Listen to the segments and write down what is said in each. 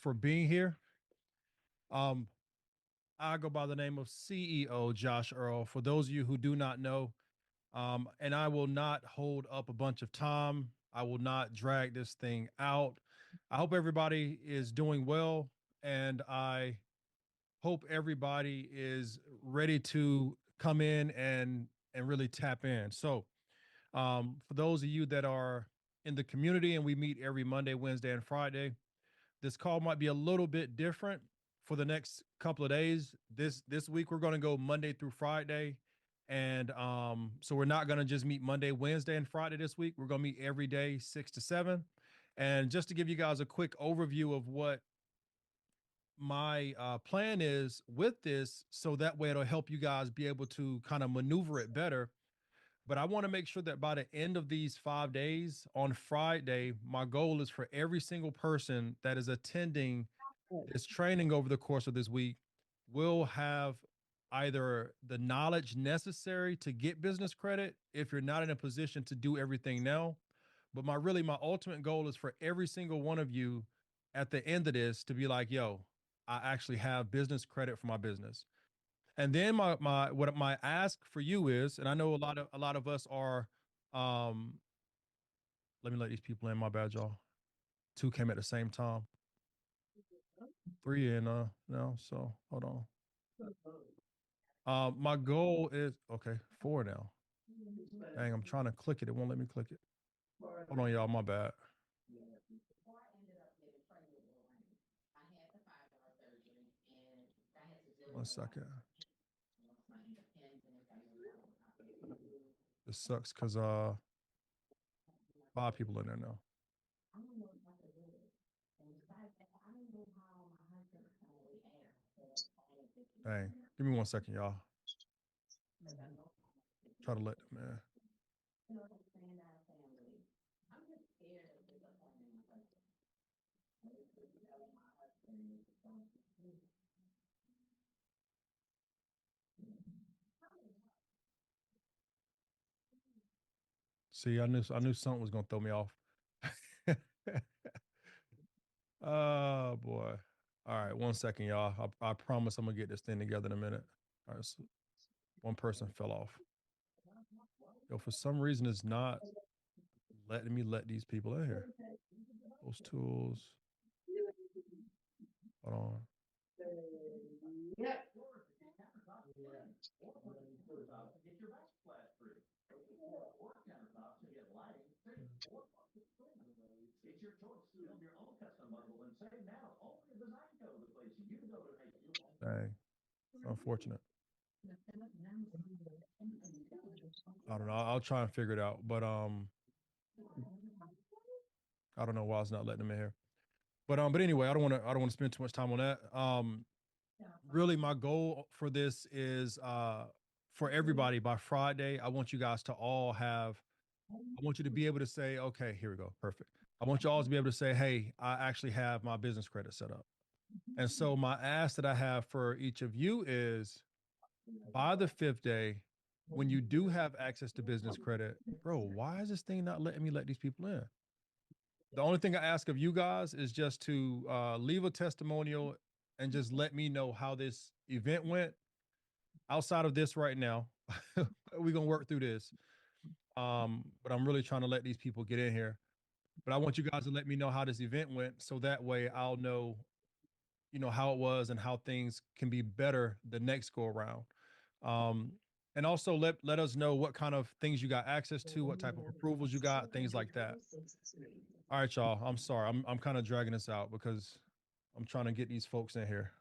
for being here. Um, I go by the name of CEO Josh Earl. For those of you who do not know, and I will not hold up a bunch of time. I will not drag this thing out. I hope everybody is doing well, and I hope everybody is ready to come in and really tap in. So, for those of you that are in the community, and we meet every Monday, Wednesday, and Friday, this call might be a little bit different for the next couple of days. This week we're going to go Monday through Friday, and so we're not going to just meet Monday, Wednesday, and Friday this week. We're going to meet every day, 6 to 7. And just to give you guys a quick overview of what my plan is with this, so that way it'll help you guys be able to kind of maneuver it better. But I want to make sure that by the end of these 5 days on Friday, my goal is for every single person that is attending this training over the course of this week will have either the knowledge necessary to get business credit if you're not in a position to do everything now. But my ultimate goal is for every single one of you at the end of this to be like, yo, I actually have business credit for my business. And then my ask for you is, and I know a lot of us are, um, let me let these people in. My bad, y'all. Two came at the same time. Three in now. So hold on. My goal is okay. Four now. Dang, I'm trying to click it. It won't let me click it. Hold on, y'all. My bad. One second. This sucks because five people in there now. Dang. Give me 1 second, y'all. Try to let them in. See, I knew something was gonna throw me off. Oh boy. All right, 1 second, y'all. I promise I'm gonna get this thing together in a minute. All right, so one person fell off. Yo, for some reason it's not letting me let these people in here. Those tools. Hold on. Dang. Unfortunate. I don't know. I'll try and figure it out. But I don't know why it's not letting them in here. But anyway, I don't want to spend too much time on that. Really my goal for this is for everybody by Friday, I want you guys to all have, I want you to be able to say, okay, here we go. Perfect. I want you all to be able to say, hey, I actually have my business credit set up. And so my ask that I have for each of you is by the fifth day, when you do have access to business credit, bro, why is this thing not letting me let these people in? The only thing I ask of you guys is just to leave a testimonial and just let me know how this event went. Outside of this right now, we're gonna work through this. But I'm really trying to let these people get in here. But I want you guys to let me know how this event went, so that way I'll know, how it was and how things can be better the next go around. Um, and also let us know what kind of things you got access to, what type of approvals you got, things like that. All right, y'all. I'm sorry. I'm kind of dragging this out because I'm trying to get these folks in here.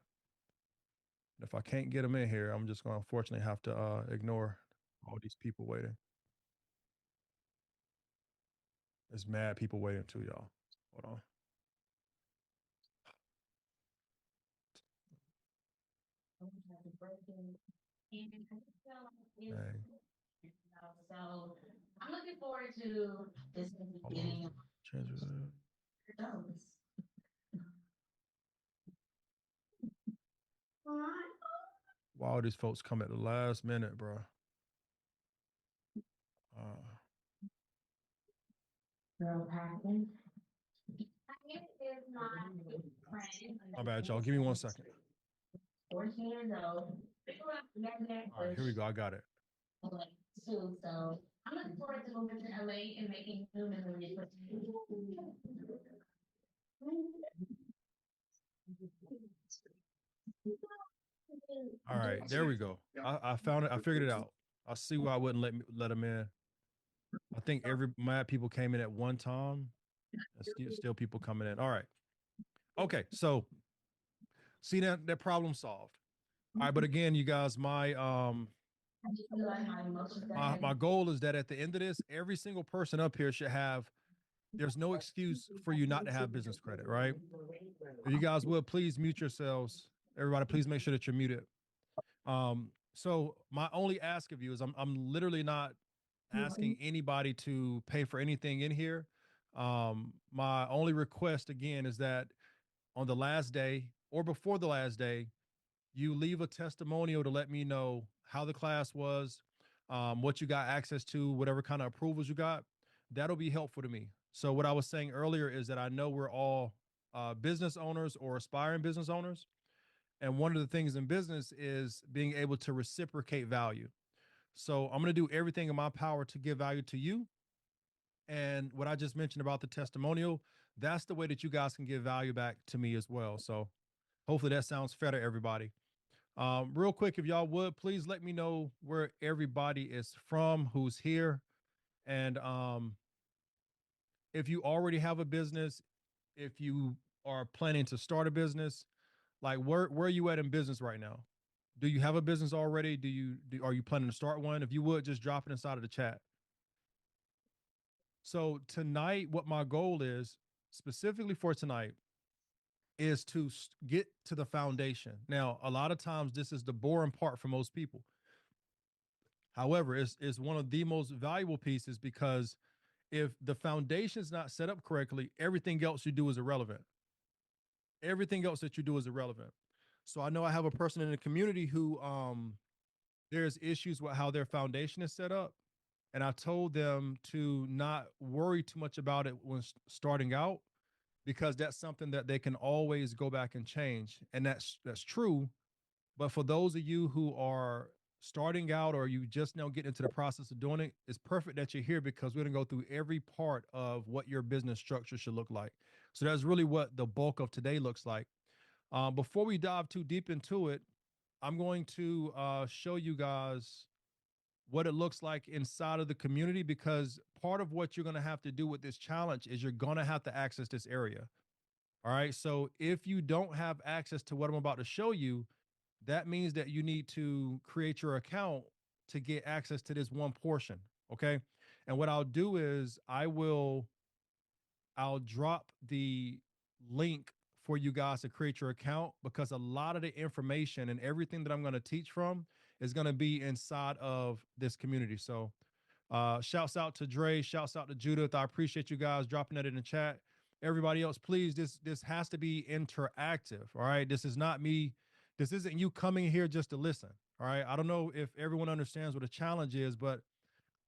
If I can't get them in here, I'm just going to unfortunately have to ignore all these people waiting. There's mad people waiting too, y'all. Hold on. Dang. So I'm looking forward to this beginning of Change it. those. Wow, these folks come at the last minute, bro. Uh, Girl packing. It is not My bad, y'all. Give me 1 second. 14 years old. All right, here we go. I got it. Like too. So I'm looking forward to moving to LA and making new memories with you. All right, there we go. I found it. I figured it out. I see why I wouldn't let him in. I think every mad people came in at one time, and still people coming in. All right. Okay. So see that problem solved. All right, but again, you guys, I just feel like my emotions are my heavy. goal is that at the end of this, every single person up here should have. There's no excuse for you not to have business credit, right? If you guys would please mute yourselves. Everybody, please make sure that you're muted. So my only ask of you is I'm literally not asking anybody to pay for anything in here. My only request again is that on the last day or before the last day, you leave a testimonial to let me know how the class was, what you got access to, whatever kind of approvals you got. That'll be helpful to me. So what I was saying earlier is that I know we're all business owners or aspiring business owners. And one of the things in business is being able to reciprocate value. So I'm going to do everything in my power to give value to you. And what I just mentioned about the testimonial, that's the way that you guys can give value back to me as well. So hopefully that sounds fair to everybody. Real quick, if y'all would please let me know where everybody is from, who's here, and if you already have a business, if you are planning to start a business, like where are you at in business right now? Do you have a business already? Are you planning to start one? If you would, just drop it inside of the chat. So tonight, what my goal is specifically for tonight is to get to the foundation. Now, a lot of times this is the boring part for most people. However, it's one of the most valuable pieces because if the foundation is not set up correctly, everything else you do is irrelevant. Everything else that you do is irrelevant. So I know I have a person in the community who there's issues with how their foundation is set up. And I told them to not worry too much about it when starting out because that's something that they can always go back and change. And that's true. But for those of you who are starting out or you just now get into the process of doing it, it's perfect that you're here because we're going to go through every part of what your business structure should look like. So that's really what the bulk of today looks like. Before we dive too deep into it, I'm going to show you guys what it looks like inside of the community because part of what you're going to have to do with this challenge is you're going to have to access this area. All right. So if you don't have access to what I'm about to show you, that means that you need to create your account to get access to this one portion. Okay. And what I'll do is I'll drop the link for you guys to create your account because a lot of the information and everything that I'm going to teach from is going to be inside of this community. So shouts out to Dre, shouts out to Judith. I appreciate you guys dropping that in the chat. Everybody else, please, this has to be interactive. All right. This is not me. This isn't you coming here just to listen. All right. I don't know if everyone understands what a challenge is, but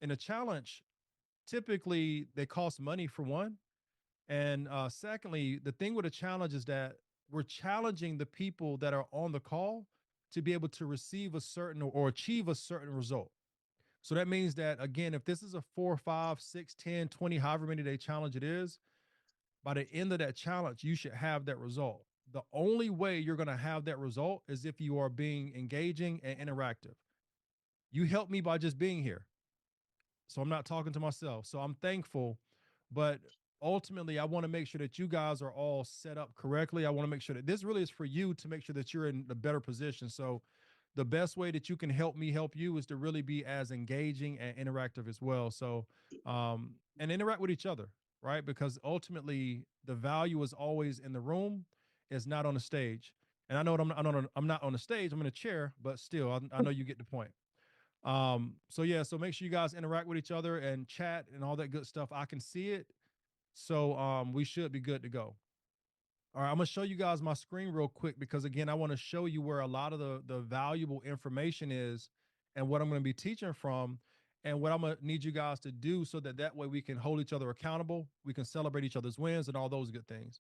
in a challenge, typically they cost money for one. And secondly, the thing with a challenge is that we're challenging the people that are on the call to be able to receive a certain or achieve a certain result. So that means that, again, if this is a 4, 5, 6, 10, 20, however many day challenge it is, by the end of that challenge, you should have that result. The only way you're going to have that result is if you are being engaging and interactive. You help me by just being here. So I'm not talking to myself. So I'm thankful, but ultimately I want to make sure that you guys are all set up correctly. I want to make sure that this really is for you to make sure that you're in a better position. So the best way that you can help me help you is to really be as engaging and interactive as well. So and interact with each other, right? Because ultimately the value is always in the room, is not on the stage. And I know I'm not on the stage, I'm in a chair, but still I know you get the point. So yeah, so make sure you guys interact with each other and chat and all that good stuff. I can see it. So we should be good to go. All right, I'm gonna show you guys my screen real quick because again, I want to show you where a lot of the valuable information is and what I'm gonna be teaching from and what I'm gonna need you guys to do so that way we can hold each other accountable, we can celebrate each other's wins and all those good things.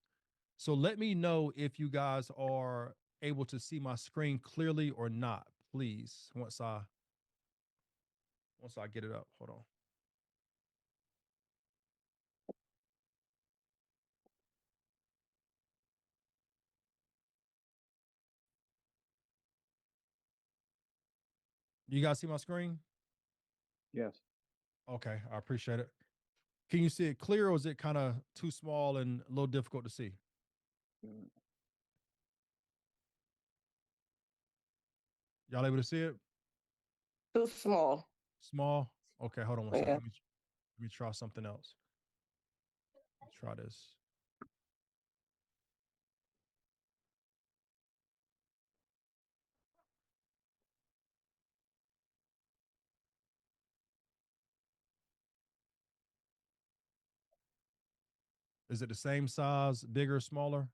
So let me know if you guys are able to see my screen clearly or not, please. Once I get it up. Hold on. You guys see my screen? Yes. Okay, I appreciate it. Can you see it clear or is it kind of too small and a little difficult to see? Mm, Y'all able to see it? Too small. Small? Okay, hold on one second. Yeah. Let me try something else. Let me try this. Is it the same size, bigger, smaller?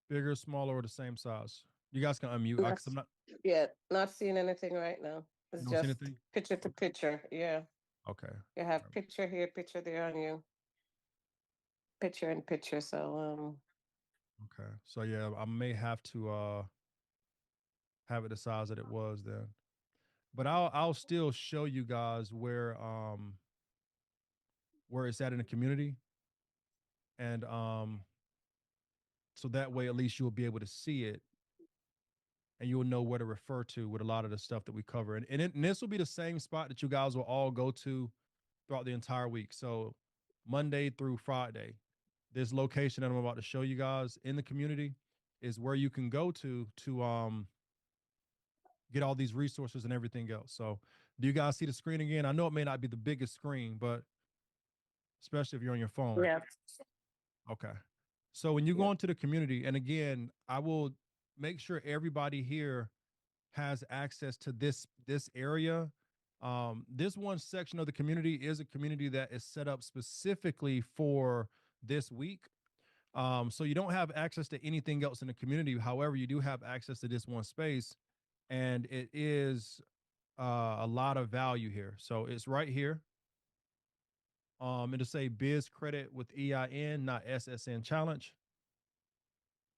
Bigger, smaller, or the same size? You guys can unmute Not, because I'm not. yeah, not seeing anything right now. You It's don't see just anything? picture to picture. Yeah. Okay. You have picture here, picture there on you, picture in picture. So Okay. So yeah, I may have to have it the size that it was then. But I'll still show you guys where it's at in the community. And so that way at least you'll be able to see it and you'll know where to refer to with a lot of the stuff that we cover. And this will be the same spot that you guys will all go to throughout the entire week. So Monday through Friday, this location that I'm about to show you guys in the community is where you can go to get all these resources and everything else. So do you guys see the screen again? I know it may not be the biggest screen, but especially if you're on your phone. yeah, Okay. So when you yeah. go into the community, and again, I will make sure everybody here has access to this area. This one section of the community is a community that is set up specifically for this week. So you don't have access to anything else in the community. However, you do have access to this one space, and it is a lot of value here. So it's right here. It'll say Biz Credit with EIN, not SSN Challenge.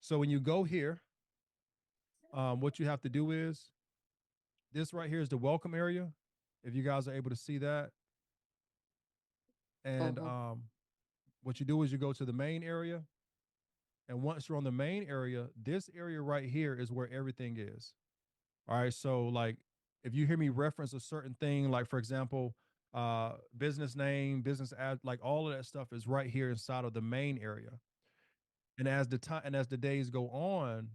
So when you go here, what you have to do is this right here is the welcome area. If you guys are able to see that, and Mm-hmm. what you do is you go to the main area, and once you're on the main area, this area right here is where everything is. All right. So like if you hear me reference a certain thing, like for example, business name, business ad, like all of that stuff is right here inside of the main area. And as the days go on,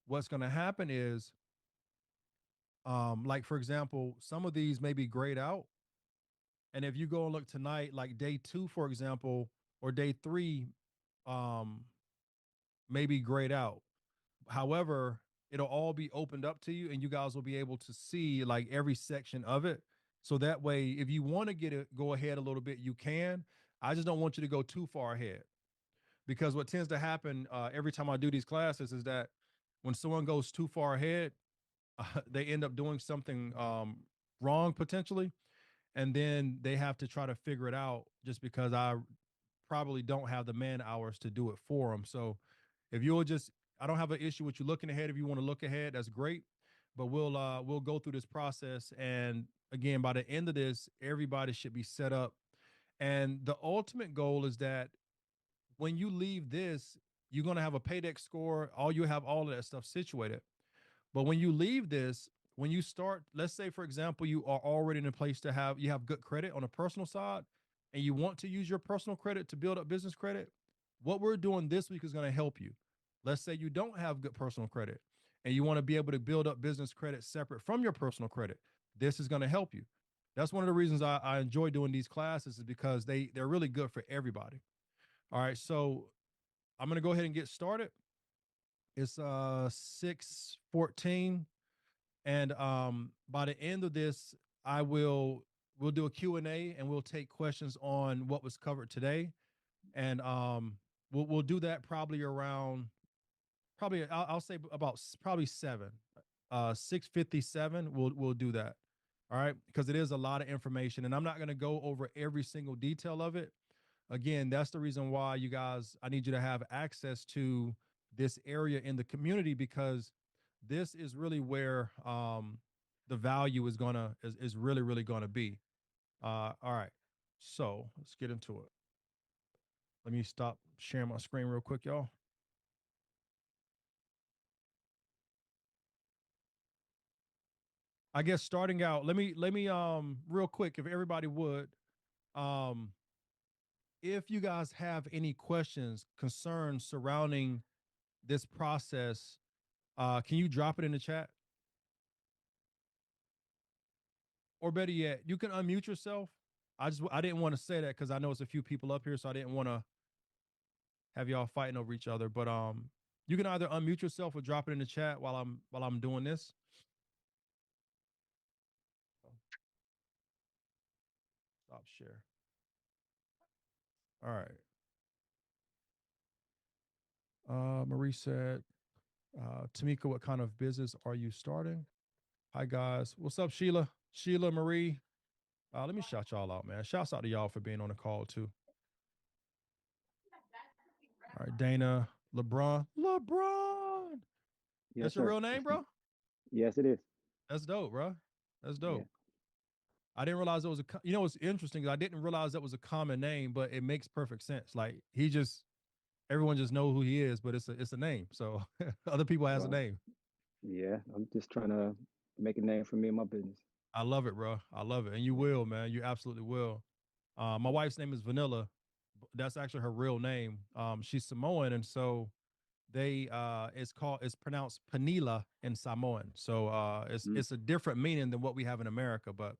what's going to happen is like for example, some of these may be grayed out. And if you go and look tonight, like day 2, for example, or day 3, um, may be grayed out. However, it'll all be opened up to you and you guys will be able to see like every section of it. So that way, if you want to get it, go ahead a little bit, you can. I just don't want you to go too far ahead because what tends to happen every time I do these classes is that when someone goes too far ahead, they end up doing something wrong potentially. And then they have to try to figure it out just because I probably don't have the man hours to do it for them. So if you'll just, I don't have an issue with you looking ahead. If you want to look ahead, that's great. But we'll go through this process, and again, by the end of this, everybody should be set up. And the ultimate goal is that when you leave this, you're gonna have a paydex score. All you have all of that stuff situated. But when you leave this, when you start, let's say for example, you are already in a place to have you have good credit on a personal side, and you want to use your personal credit to build up business credit. What we're doing this week is going to help you. Let's say you don't have good personal credit and you want to be able to build up business credit separate from your personal credit. This is going to help you. That's one of the reasons I enjoy doing these classes is because they're really good for everybody. All right, so I'm going to go ahead and get started. It's 6:14, and by the end of this, we'll do a Q&A and we'll take questions on what was covered today. And we'll do that probably around I'll say about probably 7 6:57 we'll do that. All right, because it is a lot of information, and I'm not going to go over every single detail of it. Again, that's the reason why you guys, I need you to have access to this area in the community, because this is really where the value is really really gonna be. All right, so let's get into it. Let me stop sharing my screen real quick, y'all. I guess starting out, let me real quick, if everybody would, um if you guys have any questions, concerns surrounding this process, can you drop it in the chat? Or better yet, you can unmute yourself. I didn't want to say that because I know it's a few people up here, so I didn't want to have y'all fighting over each other. But you can either unmute yourself or drop it in the chat while I'm doing this. Stop share. All right. Marie said, Tamika, what kind of business are you starting? Hi guys. What's up, Sheila? Sheila, Marie. Let me shout y'all out, man. Shouts out to y'all for being on the call too. All right, Dana, LeBron. LeBron. Yes, That's your sir. real name, That's me. bro? Yes, it is. That's dope, bro. That's Yeah. dope. I didn't realize it was you know what's interesting is I didn't realize that was a common name, but it makes perfect sense. Like everyone just know who he is, but it's a name. So other people has a Well, name. yeah. I'm just trying to make a name for me and my business. I love it, bro. I love it. And you will, man. You absolutely will. My wife's name is Vanilla. That's actually her real name. She's Samoan, and so it's pronounced Panila in Samoan. So Mm. it's a different meaning than what we have in America, but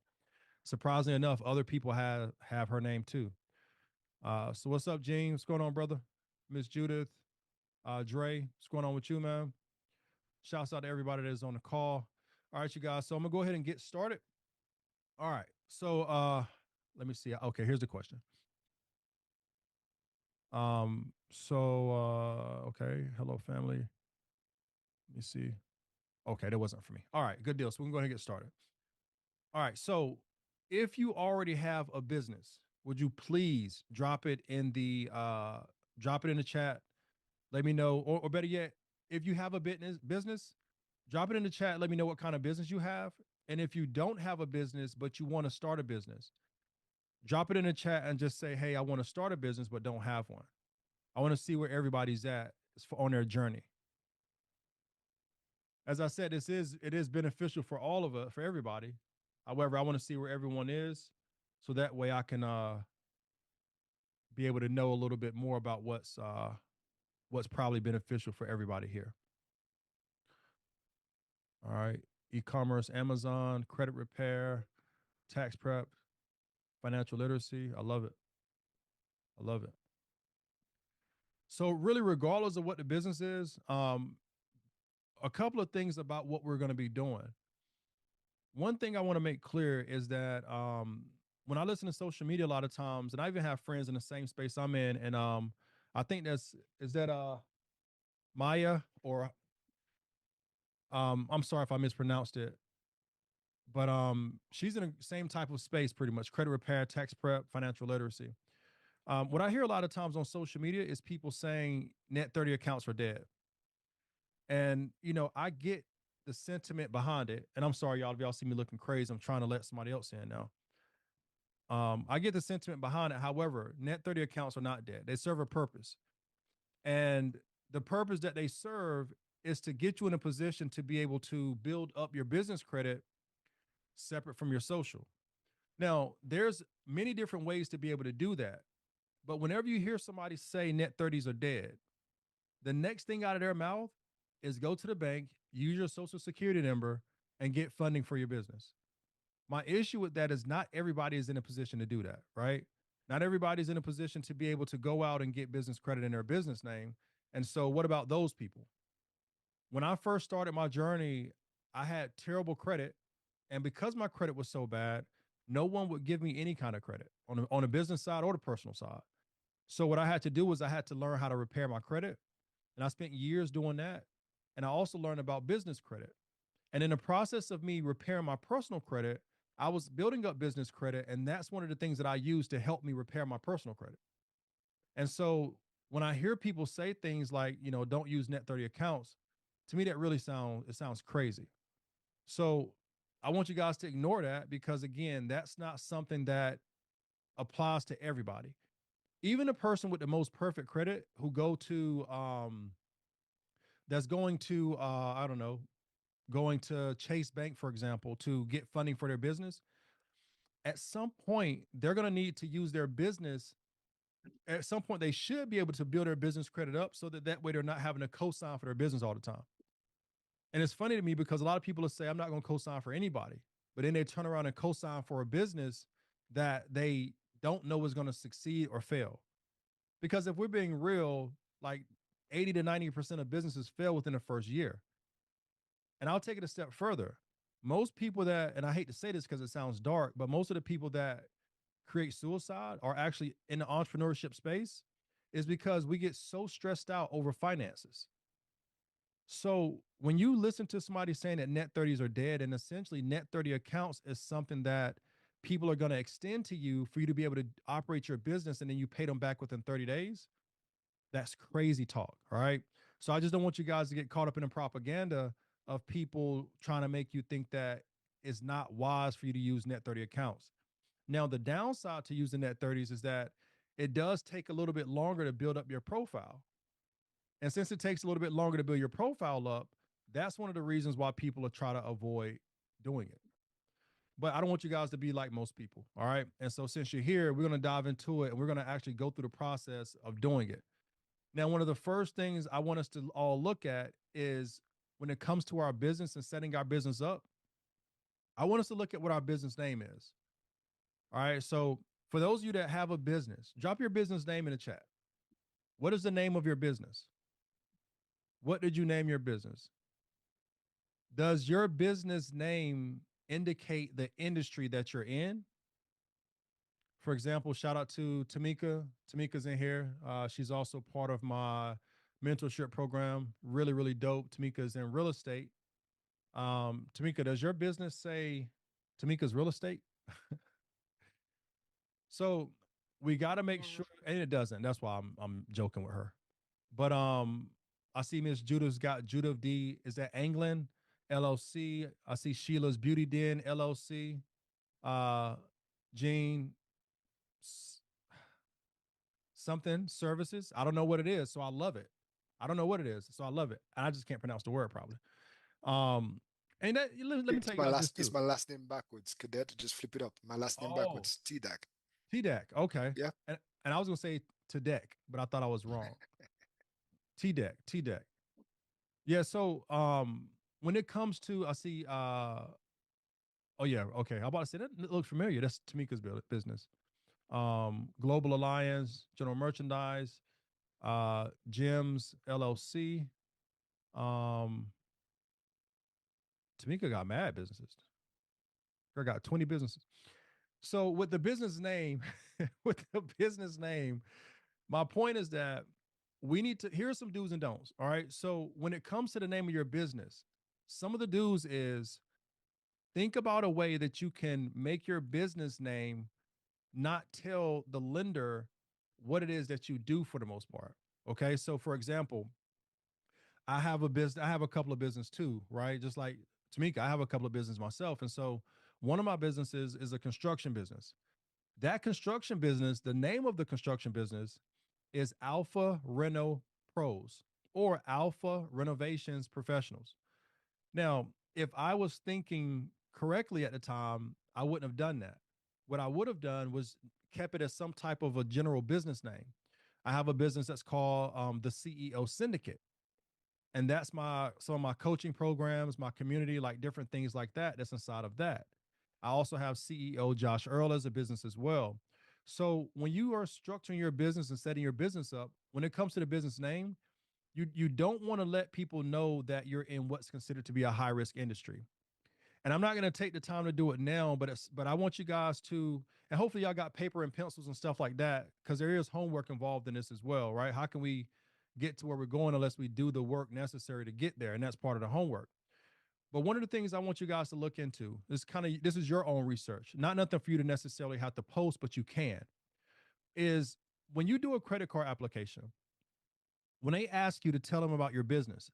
surprisingly enough, other people have her name too. So what's up, Gene? What's going on, brother? Miss Judith, Dre, what's going on with you, man? Shouts out to everybody that is on the call. All right, you guys. So I'm gonna go ahead and get started. All right. So let me see. Okay, here's the question. Okay, hello family. Let me see. Okay, that wasn't for me. All right, good deal. So we can go ahead and get started. All right. So if you already have a business, would you please drop it in the chat? Let me know, or better yet, if you have a business, drop it in the chat. Let me know what kind of business you have. And if you don't have a business, but you want to start a business, drop it in the chat and just say, hey, I want to start a business, but don't have one. I want to see where everybody's at on their journey. As I said, it is beneficial for all of us, for everybody. However, I want to see where everyone is, so that way I can be able to know a little bit more about what's probably beneficial for everybody here. All right, e-commerce, Amazon, credit repair, tax prep, financial literacy. I love it. I love it. So really, regardless of what the business is, a couple of things about what we're going to be doing. One thing I want to make clear is that when I listen to social media a lot of times, and I even have friends in the same space I'm in, and I think is that Maya, or I'm sorry if I mispronounced it, but she's in the same type of space, pretty much credit repair, tax prep, financial literacy. What I hear a lot of times on social media is people saying net 30 accounts are dead. And, I get the sentiment behind it. And I'm sorry, y'all, if y'all see me looking crazy, I'm trying to let somebody else in now. I get the sentiment behind it. However, net 30 accounts are not dead. They serve a purpose. And the purpose that they serve is to get you in a position to be able to build up your business credit separate from your social. Now, there's many different ways to be able to do that. But whenever you hear somebody say net 30s are dead, the next thing out of their mouth is go to the bank, use your social security number, and get funding for your business. My issue with that is not everybody is in a position to do that, right? Not everybody's in a position to be able to go out and get business credit in their business name. And so, what about those people? When I first started my journey, I had terrible credit. And because my credit was so bad, no one would give me any kind of credit on a business side or the personal side. So, what I had to do was I had to learn how to repair my credit. And I spent years doing that. And I also learned about business credit. And in the process of me repairing my personal credit, I was building up business credit, and that's one of the things that I use to help me repair my personal credit. And so when I hear people say things like, don't use net 30 accounts, to me that really sounds crazy. So I want you guys to ignore that because again, that's not something that applies to everybody. Even a person with the most perfect credit who go to that's going to I don't know, going to Chase Bank, for example, to get funding for their business, at some point they're going to need to use their business. At some point they should be able to build their business credit up so that way they're not having to co-sign for their business all the time. And it's funny to me because a lot of people will say I'm not going to co-sign for anybody, but then they turn around and co-sign for a business that they don't know is going to succeed or fail. Because if we're being real, like 80 to 90% of businesses fail within the first year. And I'll take it a step further. Most people that, and I hate to say this because it sounds dark, but most of the people that create suicide are actually in the entrepreneurship space is because we get so stressed out over finances. So when you listen to somebody saying that net 30s are dead, and essentially net 30 accounts is something that people are going to extend to you for you to be able to operate your business and then you pay them back within 30 days, that's crazy talk. All right. So I just don't want you guys to get caught up in the propaganda of people trying to make you think that it's not wise for you to use net 30 accounts. Now, the downside to using net 30s is that it does take a little bit longer to build up your profile. And since it takes a little bit longer to build your profile up, that's one of the reasons why people are trying to avoid doing it. But I don't want you guys to be like most people. All right. And so since you're here, we're going to dive into it and we're going to actually go through the process of doing it. Now, one of the first things I want us to all look at is when it comes to our business and setting our business up, I want us to look at what our business name is. All right. So for those of you that have a business, drop your business name in the chat. What is the name of your business? What did you name your business? Does your business name indicate the industry that you're in? For example, shout out to Tamika. Tamika's in here. She's also part of my mentorship program. Really, really dope. Tamika's in real estate. Tamika, does your business say Tamika's real estate? So we got to make sure, and it doesn't. That's why I'm joking with her. But I see Miss Judah's got Judah D. Is that Anglin LLC? I see Sheila's Beauty Den LLC. Jean something services. I don't know what it is, so I love it. I don't know what it is, so I love it. And I just can't pronounce the word probably. And that, let me tell you guys this too. It's my last name backwards. Cadet, just flip it up. My last name backwards. T-Dac. T-Dac. Okay. Yeah. And I was gonna say Tadec, but I thought I was wrong. T-Dac. Yeah. So when it comes to, I see. Oh yeah. Okay. I'm about to say that looks familiar. That's Tamika's business. Global Alliance, General Merchandise, Gems LLC. Tamika got mad businesses. Girl got 20 businesses. So with the business name, my point is that we need to, here are some do's and don'ts. All right. So when it comes to the name of your business, some of the do's is think about a way that you can make your business name not tell the lender what it is that you do for the most part. Okay. So for example, I have a couple of business too, right? Just like Tamika, I have a couple of business myself. And so one of my businesses is a construction business. That construction business, the name of the construction business is Alpha Reno Pros or Alpha Renovations Professionals. Now, if I was thinking correctly at the time, I wouldn't have done that. What I would have done was kept it as some type of a general business name. I have a business that's called the CEO Syndicate. And that's some of my coaching programs, my community, like different things like that. That's inside of that. I also have CEO Josh Earl as a business as well. So when you are structuring your business and setting your business up, when it comes to the business name, you don't want to let people know that you're in what's considered to be a high risk industry. And I'm not going to take the time to do it now, but I want you guys to, and hopefully y'all got paper and pencils and stuff like that, because there is homework involved in this as well, right? How can we get to where we're going unless we do the work necessary to get there? And that's part of the homework. But one of the things I want you guys to look into is this is your own research, not nothing for you to necessarily have to post, but you can, is when you do a credit card application, when they ask you to tell them about your business,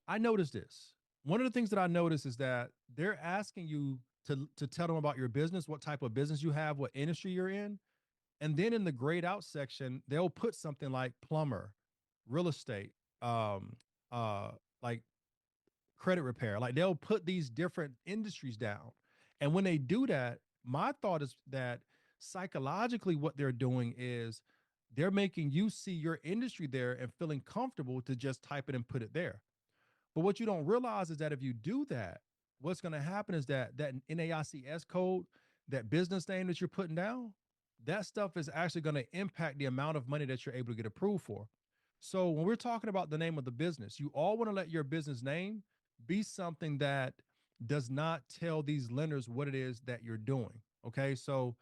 I noticed this. One of the things that I noticed is that they're asking you to tell them about your business, what type of business you have, what industry you're in. And then in the grayed out section, they'll put something like plumber, real estate, um, like credit repair. Like they'll put these different industries down. And when they do that, my thought is that psychologically, what they're doing is they're making you see your industry there and feeling comfortable to just type it and put it there. But what you don't realize is that if you do that, what's going to happen is that NAICS code, that business name that you're putting down, that stuff is actually going to impact the amount of money that you're able to get approved for. So when we're talking about the name of the business, you all want to let your business name be something that does not tell these lenders what it is that you're doing. Okay. So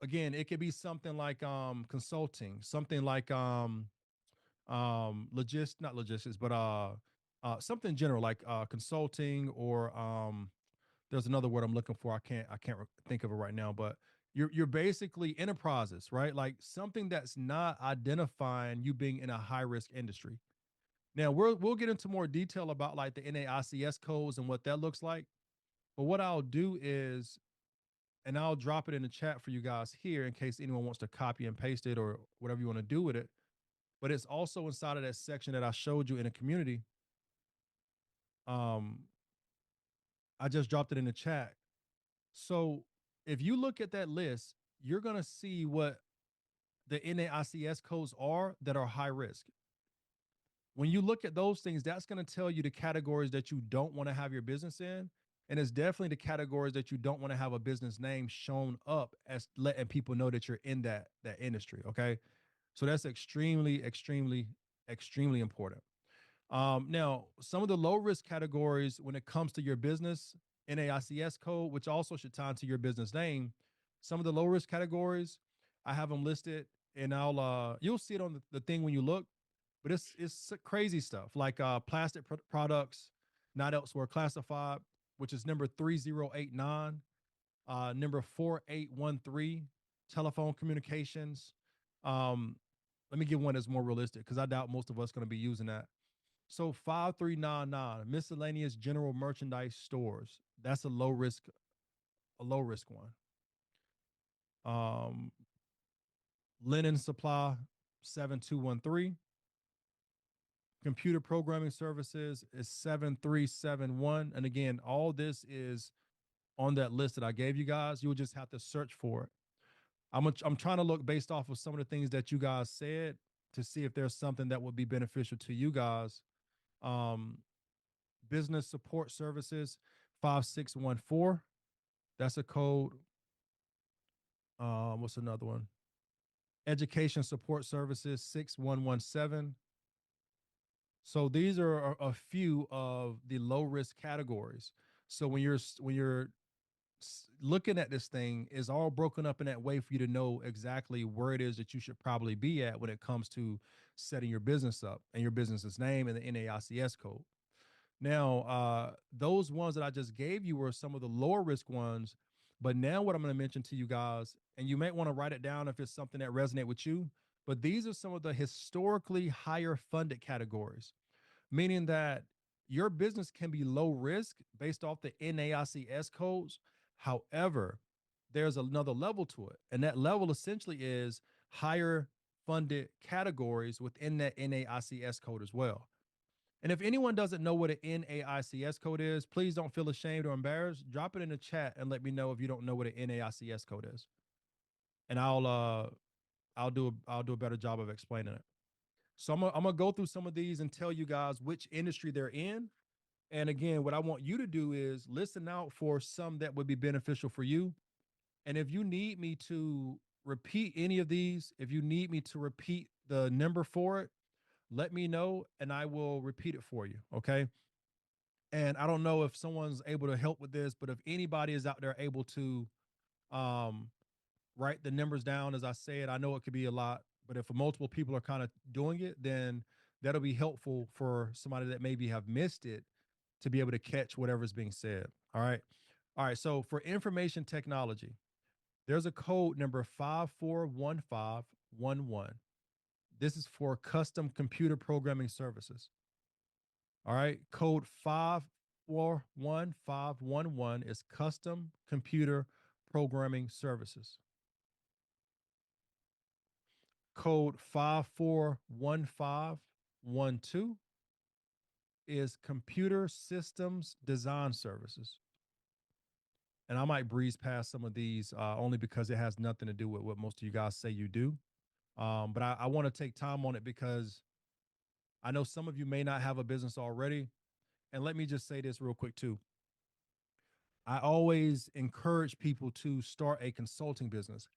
again, it could be something like consulting, something like not logistics, but something general like consulting, or there's another word I'm looking for. I can't think of it right now, but you're basically enterprises, right? Like something that's not identifying you being in a high risk industry. Now we'll get into more detail about like the NAICS codes and what that looks like. But what I'll do is, and I'll drop it in the chat for you guys here in case anyone wants to copy and paste it or whatever you want to do with it. But it's also inside of that section that I showed you in the community. Um, I just dropped it in the chat. So if you look at that list, you're going to see what the NAICS codes are that are high risk. When you look at those things, that's going to tell you the categories that you don't want to have your business in. And it's definitely the categories that you don't want to have a business name shown up as letting people know that you're in that industry. Okay. So that's extremely, extremely, extremely important. Now, some of the low risk categories when it comes to your business, NAICS code, which also should tie into your business name, some of the low risk categories, I have them listed, and you'll see it on the thing when you look, but it's crazy stuff like plastic products not elsewhere classified, which is number 3089, number 4813, telephone communications. Um, Let me give one that's more realistic because I doubt most of us going to be using that. So 5399, miscellaneous general merchandise stores. That's a low risk one. Um, Linen supply 7213. Computer programming services is 7371. And again, all this is on that list that I gave you guys. You'll just have to search for it. I'm trying to look based off of some of the things that you guys said to see if there's something that would be beneficial to you guys. Business support services 5614. That's a code. What's another one? Education support services 6117. So these are a few of the low risk categories. So when you're looking at this thing, is all broken up in that way for you to know exactly where it is that you should probably be at when it comes to setting your business up and your business's name and the NAICS code. Now, those ones that I just gave you were some of the lower risk ones. But now what I'm going to mention to you guys, and you might want to write it down if it's something that resonates with you, but these are some of the historically higher funded categories, meaning that your business can be low risk based off the NAICS codes. However, there's another level to it. And that level essentially is higher funded categories within that NAICS code as well. And if anyone doesn't know what an NAICS code is, please don't feel ashamed or embarrassed. Drop it in the chat and let me know if you don't know what an NAICS code is. And I'll do a better job of explaining it. So I'm gonna go through some of these and tell you guys which industry they're in. And again, what I want you to do is listen out for some that would be beneficial for you. And if you need me to repeat any of these, if you need me to repeat the number for it, let me know and I will repeat it for you. Okay. And I don't know if someone's able to help with this, but if anybody is out there able to um, write the numbers down, as I said, I know it could be a lot, but if multiple people are kind of doing it, then that'll be helpful for somebody that maybe have missed it to be able to catch whatever's being said. All right. All right. So for information technology, there's a code number 541511. This is for custom computer programming services. All right. Code 541511 is custom computer programming services. Code 541512 is computer systems design services. And I might breeze past some of these only because it has nothing to do with what most of you guys say you do. But I want to take time on it because I know some of you may not have a business already. And let me just say this real quick, too. I always encourage people to start a consulting business.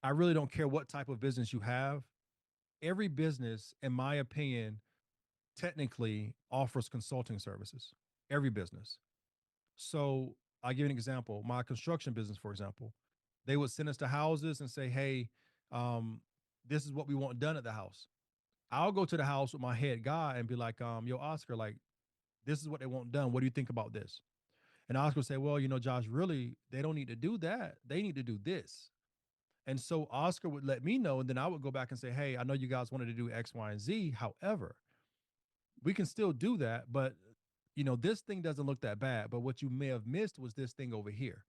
I really don't care what type of business you have. Every business, in my opinion, technically offers consulting services. Every business. So I'll give you an example. My construction business, for example, they would send us to houses and say, hey, this is what we want done at the house. I'll go to the house with my head guy and be like, yo, Oscar, like, this is what they want done. What do you think about this? And Oscar would say, well, Josh, really, they don't need to do that. They need to do this. And so Oscar would let me know. And then I would go back and say, hey, I know you guys wanted to do X, Y, and Z. However, we can still do that. But, this thing doesn't look that bad. But what you may have missed was this thing over here.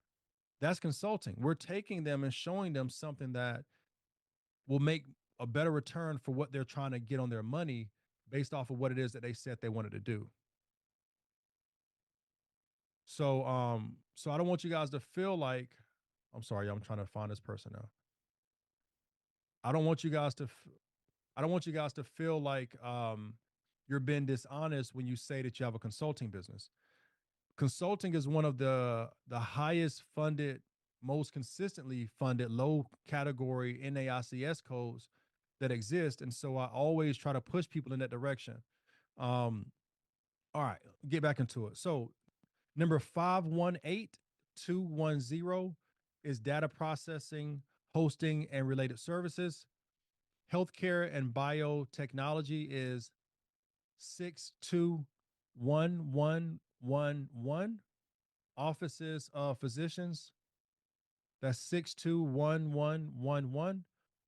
That's consulting. We're taking them and showing them something that will make a better return for what they're trying to get on their money based off of what it is that they said they wanted to do. So I don't want you guys to feel like, I'm sorry, I'm trying to find this person now. I don't want you guys to feel like you're being dishonest when you say that you have a consulting business. Consulting is one of the highest funded, most consistently funded, low category NAICS codes that exist, and so I always try to push people in that direction. All right, get back into it. So number 518210 is data processing, hosting, and related services. Healthcare and biotechnology is 621111. Offices of physicians, that's 621111.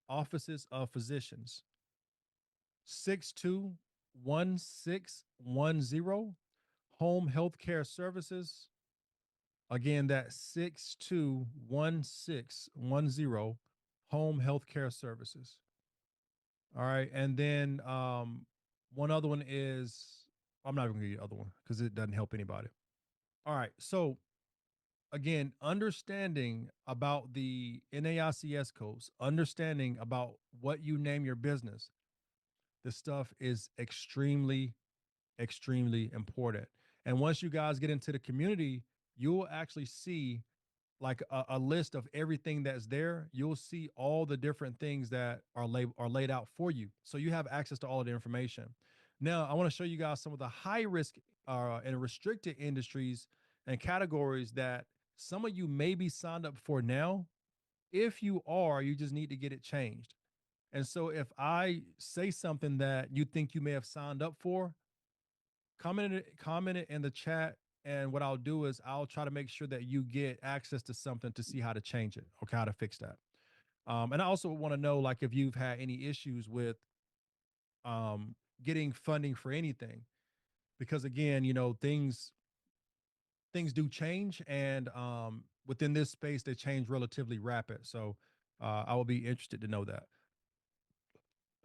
Offices of physicians. 621610. Home healthcare services. Again, that's 621610. Home healthcare services. All right. And then one other one is, I'm not even going to get the other one because it doesn't help anybody. All right. So again, understanding about the NAICS codes, understanding about what you name your business, this stuff is extremely, extremely important. And once you guys get into the community, you'll actually see like a list of everything that's there. You'll see all the different things that are laid out for you. So you have access to all of the information. Now, I want to show you guys some of the high risk and restricted industries and categories that some of you may be signed up for now. If you are, you just need to get it changed. And so if I say something that you think you may have signed up for, comment it in the chat. And what I'll do is I'll try to make sure that you get access to something to see how to change it or how to fix that. And I also want to know, like, if you've had any issues with getting funding for anything, because again, things do change, and within this space, they change relatively rapid. So I will be interested to know that.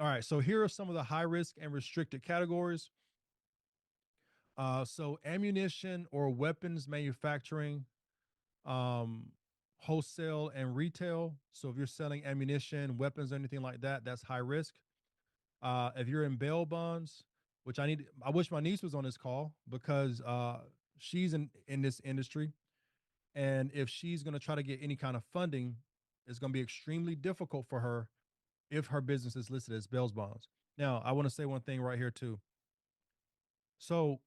All right, so here are some of the high risk and restricted categories. So ammunition or weapons manufacturing, wholesale and retail. So if you're selling ammunition, weapons, or anything like that, that's high risk. If you're in bail bonds, which I wish my niece was on this call because she's in this industry. And if she's going to try to get any kind of funding, it's going to be extremely difficult for her if her business is listed as bail bonds. Now, I want to say one thing right here too. So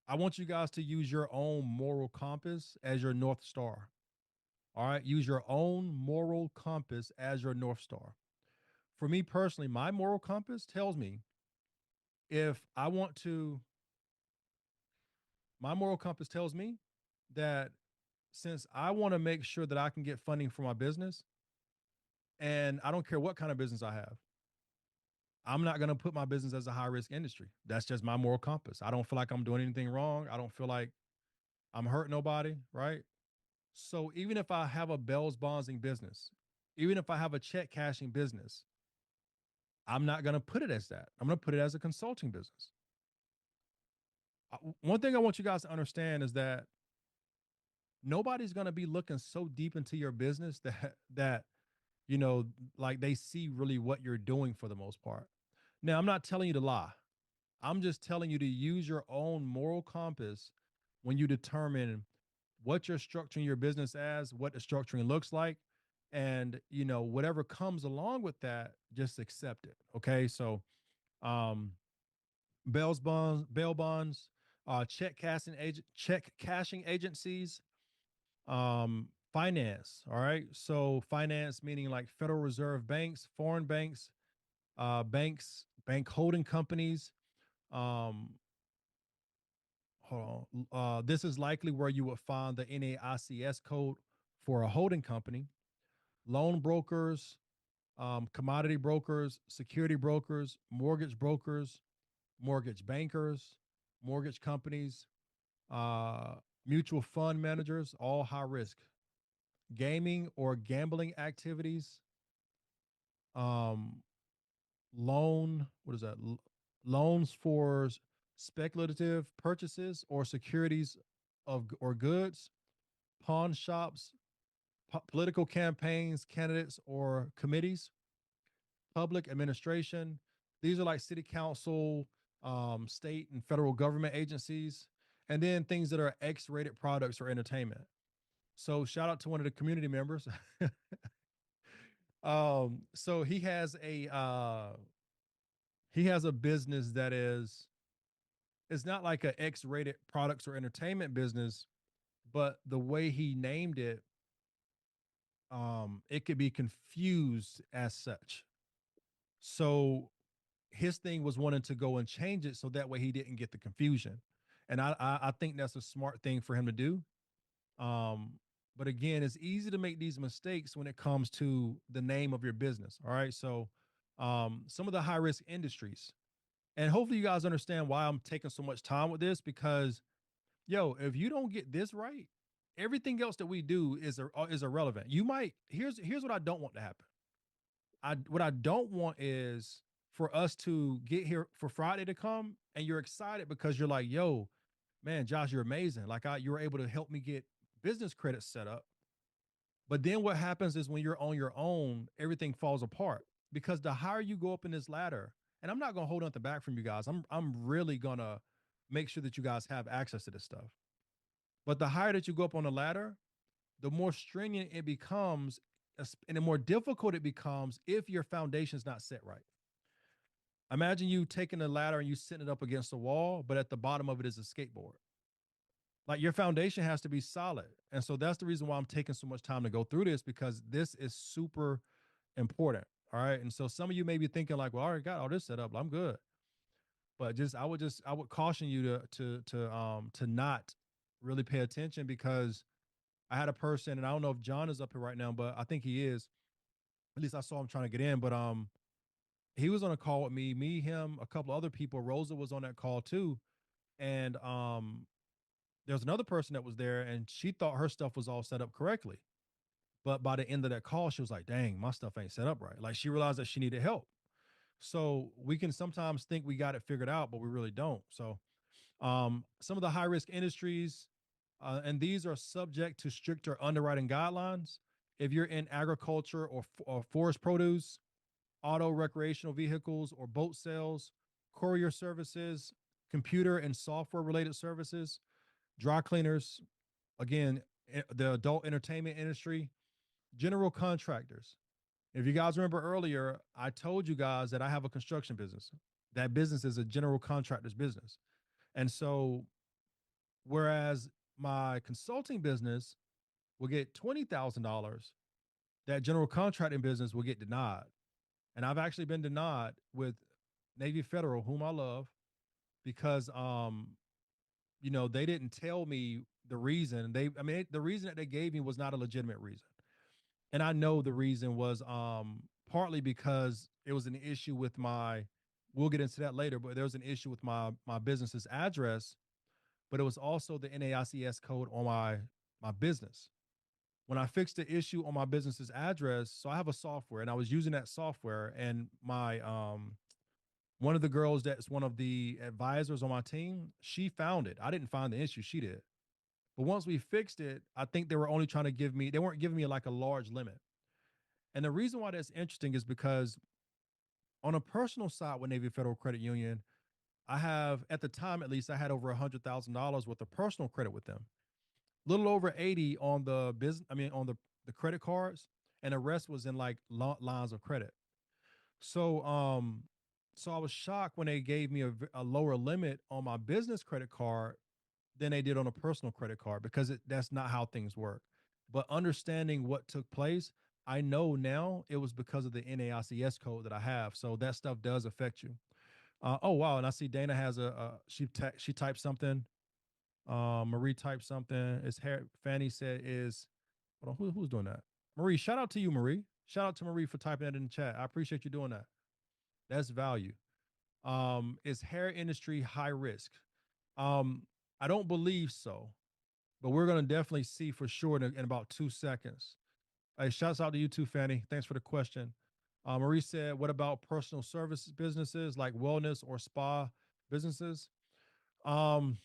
I want you guys to use your own moral compass as your North Star. All right. Use your own moral compass as your North Star. For me personally, my moral compass tells me if I want to my moral compass tells me that since I want to make sure that I can get funding for my business, and I don't care what kind of business I have, I'm not going to put my business as a high risk industry. That's just my moral compass. I don't feel like I'm doing anything wrong. I don't feel like I'm hurting nobody, right? So even if I have a Bell's bondsing business, even if I have a check cashing business, I'm not going to put it as that. I'm going to put it as a consulting business. One thing I want you guys to understand is that nobody's going to be looking so deep into your business that you know, like they see really what you're doing for the most part. Now, I'm not telling you to lie. I'm just telling you to use your own moral compass when you determine what you're structuring your business as, what the structuring looks like, and whatever comes along with that, just accept it. Okay, so um, bail bonds, check cashing agencies, finance. All right, so finance meaning like Federal Reserve banks, foreign banks, bank holding companies. Um, Hold on. This is likely where you would find the NAICS code for a holding company. Loan brokers, commodity brokers, security brokers, mortgage bankers, mortgage companies, uh, mutual fund managers, all high risk. Gaming or gambling activities, um, what is that? Loans for speculative purchases or securities or goods, pawn shops, political campaigns, candidates or committees, public administration. These are like city council, state and federal government agencies, and then things that are X-rated products or entertainment. So shout out to one of the community members. So he has a business that is it's not like a X-rated products or entertainment business, but the way he named it, it could be confused as such. So his thing was wanting to go and change it so that way he didn't get the confusion. And I think that's a smart thing for him to do. Um, but again, it's easy to make these mistakes when it comes to the name of your business. All right. So some of the high risk industries, and hopefully you guys understand why I'm taking so much time with this, because if you don't get this right, everything else that we do is irrelevant. You might here's what I don't want to happen. What I don't want is for us to get here for Friday to come and you're excited because you're like, yo, man, Josh, you're amazing. Like you were able to help me get business credits set up. But then what happens is when you're on your own, everything falls apart because the higher you go up in this ladder, and I'm not gonna hold nothing back from you guys. I'm really gonna make sure that you guys have access to this stuff. But the higher that you go up on the ladder, the more stringent it becomes, and the more difficult it becomes if your foundation is not set right. Imagine you taking a ladder and you sitting it up against a wall, but at the bottom of it is a skateboard. Like your foundation has to be solid. And so that's the reason why I'm taking so much time to go through this, because this is super important. All right. And so some of you may be thinking like, well, I already got all this set up. I'm good. But I would caution you to not really pay attention, because I had a person, and I don't know if John is up here right now, but I think he is. At least I saw him trying to get in. But he was on a call with me, him, a couple other people. Rosa was on that call too. And there was another person that was there, and she thought her stuff was all set up correctly. But by the end of that call, she was like, dang, my stuff ain't set up right. Like she realized that she needed help. So we can sometimes think we got it figured out, but we really don't. So some of the high risk industries, and these are subject to stricter underwriting guidelines. If you're in agriculture or forest produce, auto recreational vehicles or boat sales, courier services, computer and software related services, dry cleaners, again, the adult entertainment industry, general contractors. If you guys remember earlier, I told you guys that I have a construction business. That business is a general contractor's business. And so, whereas my consulting business will get $20,000, that general contracting business will get denied. And I've actually been denied with Navy Federal, whom I love, because they didn't tell me the reason. The reason that they gave me was not a legitimate reason. And I know the reason was partly because it was an issue with we'll get into that later, but there was an issue with my business's address, but it was also the NAICS code on my business. When I fixed the issue on my business's address, so I have a software and I was using that software, and my one of the girls that's one of the advisors on my team, she found it. I didn't find the issue, she did. But once we fixed it, I think they were only trying to they weren't giving me like a large limit. And the reason why that's interesting is because on a personal side with Navy Federal Credit Union, I have, at the time at least, I had over $100,000 worth of personal credit with them. Little over 80 on the business, on the credit cards, and the rest was in like lines of credit. So, so I was shocked when they gave me a lower limit on my business credit card than they did on a personal credit card, because that's not how things work. But understanding what took place, I know now it was because of the NAICS code that I have. So that stuff does affect you. Oh wow! And I see Dana has she typed something. Marie typed something. It's Fanny said is, hold on, who's doing that? Marie, shout out to you, Marie. Shout out to Marie for typing that in the chat. I appreciate you doing that. That's value. Is hair industry high risk? I don't believe so, but we're gonna definitely see for sure in about 2 seconds. Hey, shouts out to you too, Fanny. Thanks for the question. Marie said, "What about personal services businesses like wellness or spa businesses?" Um,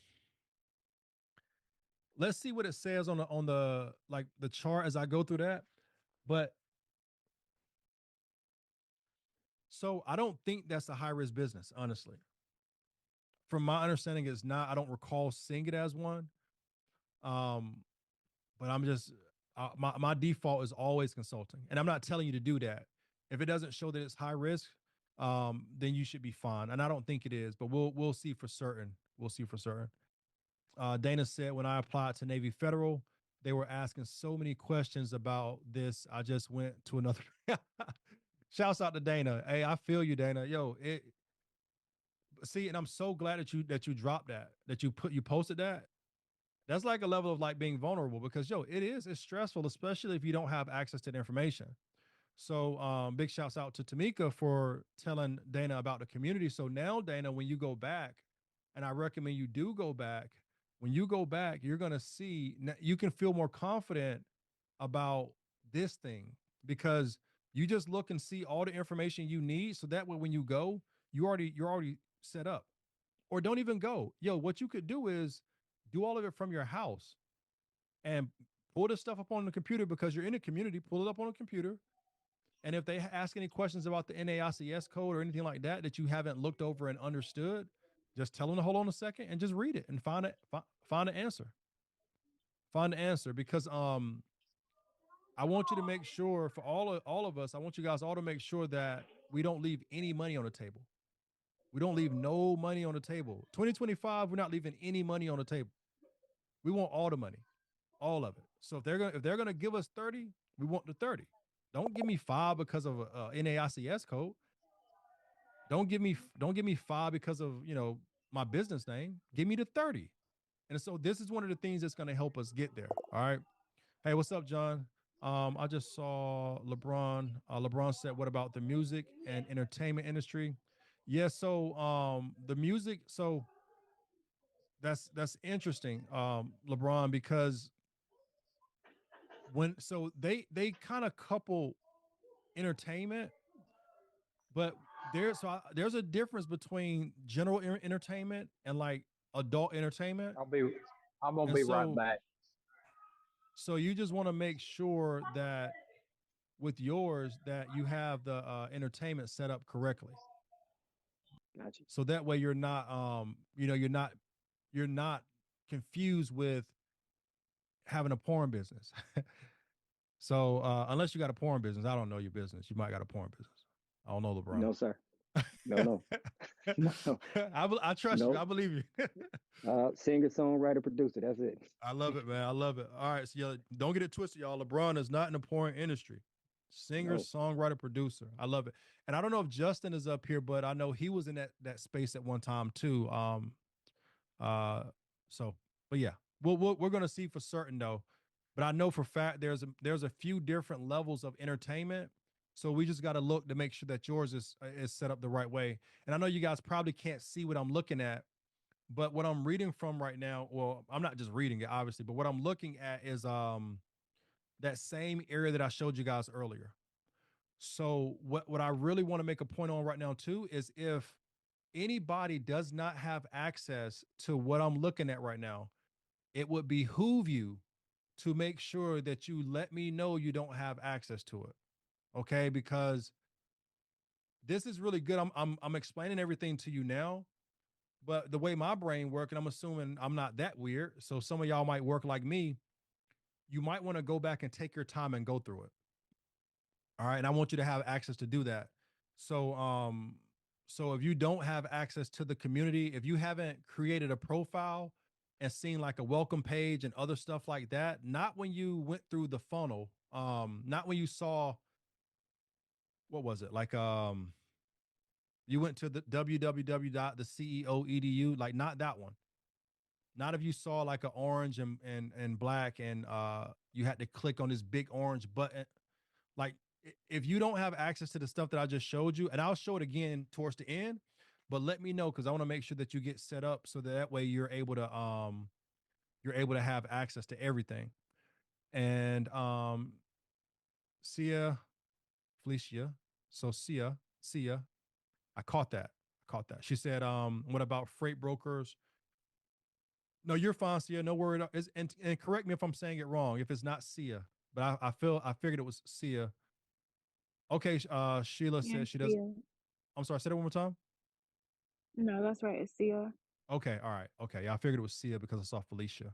let's see what it says on the like the chart as I go through that. But so I don't think that's a high risk business, honestly. From my understanding, it's not. I don't recall seeing it as one. Um, but I'm just my default is always consulting, and I'm not telling you to do that. If it doesn't show that it's high risk, then you should be fine. And I don't think it is, but we'll see for certain. We'll see for certain. Dana said when I applied to Navy Federal, they were asking so many questions about this. I just went to another. Shouts out to Dana. Hey, I feel you, Dana. Yo, see, and I'm so glad that you dropped that you posted that. That's like a level of like being vulnerable, because it's stressful, especially if you don't have access to the information. So big shouts out to Tamika for telling Dana about the community. So now, Dana, when you go back, and I recommend you do go back, when you go back, you're going to see, you can feel more confident about this thing, because you just look and see all the information you need. So that way, when you go, you're already set up. Or don't even go. What you could do is do all of it from your house and pull this stuff up on the computer, because you're in the community. Pull it up on a computer. And if they ask any questions about the NAICS code or anything like that you haven't looked over and understood, just tell them to hold on a second and just read it and find find an answer. Find the answer, because I want you to make sure, for all of us, I want you guys all to make sure that we don't leave any money on the table. We don't leave no money on the table. 2025, we're not leaving any money on the table. We want all the money, all of it. So if they're gonna give us 30, we want the 30. Don't give me 5 because of a NAICS code. Don't give me 5 because of my business name. Give me the 30. And so this is one of the things that's gonna help us get there. All right. Hey, what's up, John? I just saw LeBron. LeBron said, "What about the music and entertainment industry?" Yeah, so the music, so that's interesting, LeBron, because they kind of couple entertainment, but there's a difference between general entertainment and like adult entertainment. I'm gonna And be right back. so you just want to make sure that with yours that you have the entertainment set up correctly, Gotcha. so that way you're not you're not confused with having a porn business. So unless you got a porn business, I don't know your business. You might got a porn business. I don't know, LeBron. No, sir. No. No. I trust you. No. I believe you. Singer, songwriter, producer. That's it. I love it, man. I love it. All right, so don't get it twisted, y'all. LeBron is not in the porn industry. Singer, No. songwriter, producer. I love it. And I don't know if Justin is up here, but I know he was in that space at one time too. Uh, So, but yeah, we're gonna see for certain though. But I know for fact there's a few different levels of entertainment. So we just got to look to make sure that yours is set up the right way. And I know you guys probably can't see what I'm looking at, but what I'm reading from right now, well, I'm not just reading it obviously, but what I'm looking at is that same area that I showed you guys earlier. So what I really want to make a point on right now too is if anybody does not have access to what I'm looking at right now, it would behoove you to make sure that you let me know you don't have access to it. Okay? Because this is really good. I'm explaining everything to you now, but the way my brain works, and I'm assuming I'm not that weird, so some of y'all might work like me, you might want to go back and take your time and go through it. All right. And I want you to have access to do that. So so if you don't have access to the community, if you haven't created a profile and seen like a welcome page and other stuff like that, not when you went through the funnel, not when you saw what was it? Like you went to the www.theceoedu, like not that one. Not if you saw like an orange and black and you had to click on this big orange button. Like if you don't have access to the stuff that I just showed you, and I'll show it again towards the end, but let me know because I want to make sure that you get set up so that way you're able to have access to everything. And Sia, Felicia, so Sia, I caught that. I caught that. She said, what about freight brokers? No, you're fine, Sia. No worry. And correct me if I'm saying it wrong. If it's not Sia, but I figured it was Sia. Okay, Sheila Yeah, says she does. Sia. I'm sorry. Say that one more time. No, that's right. It's Sia. Okay, all right. Okay, yeah, I figured it was Sia because I saw Felicia,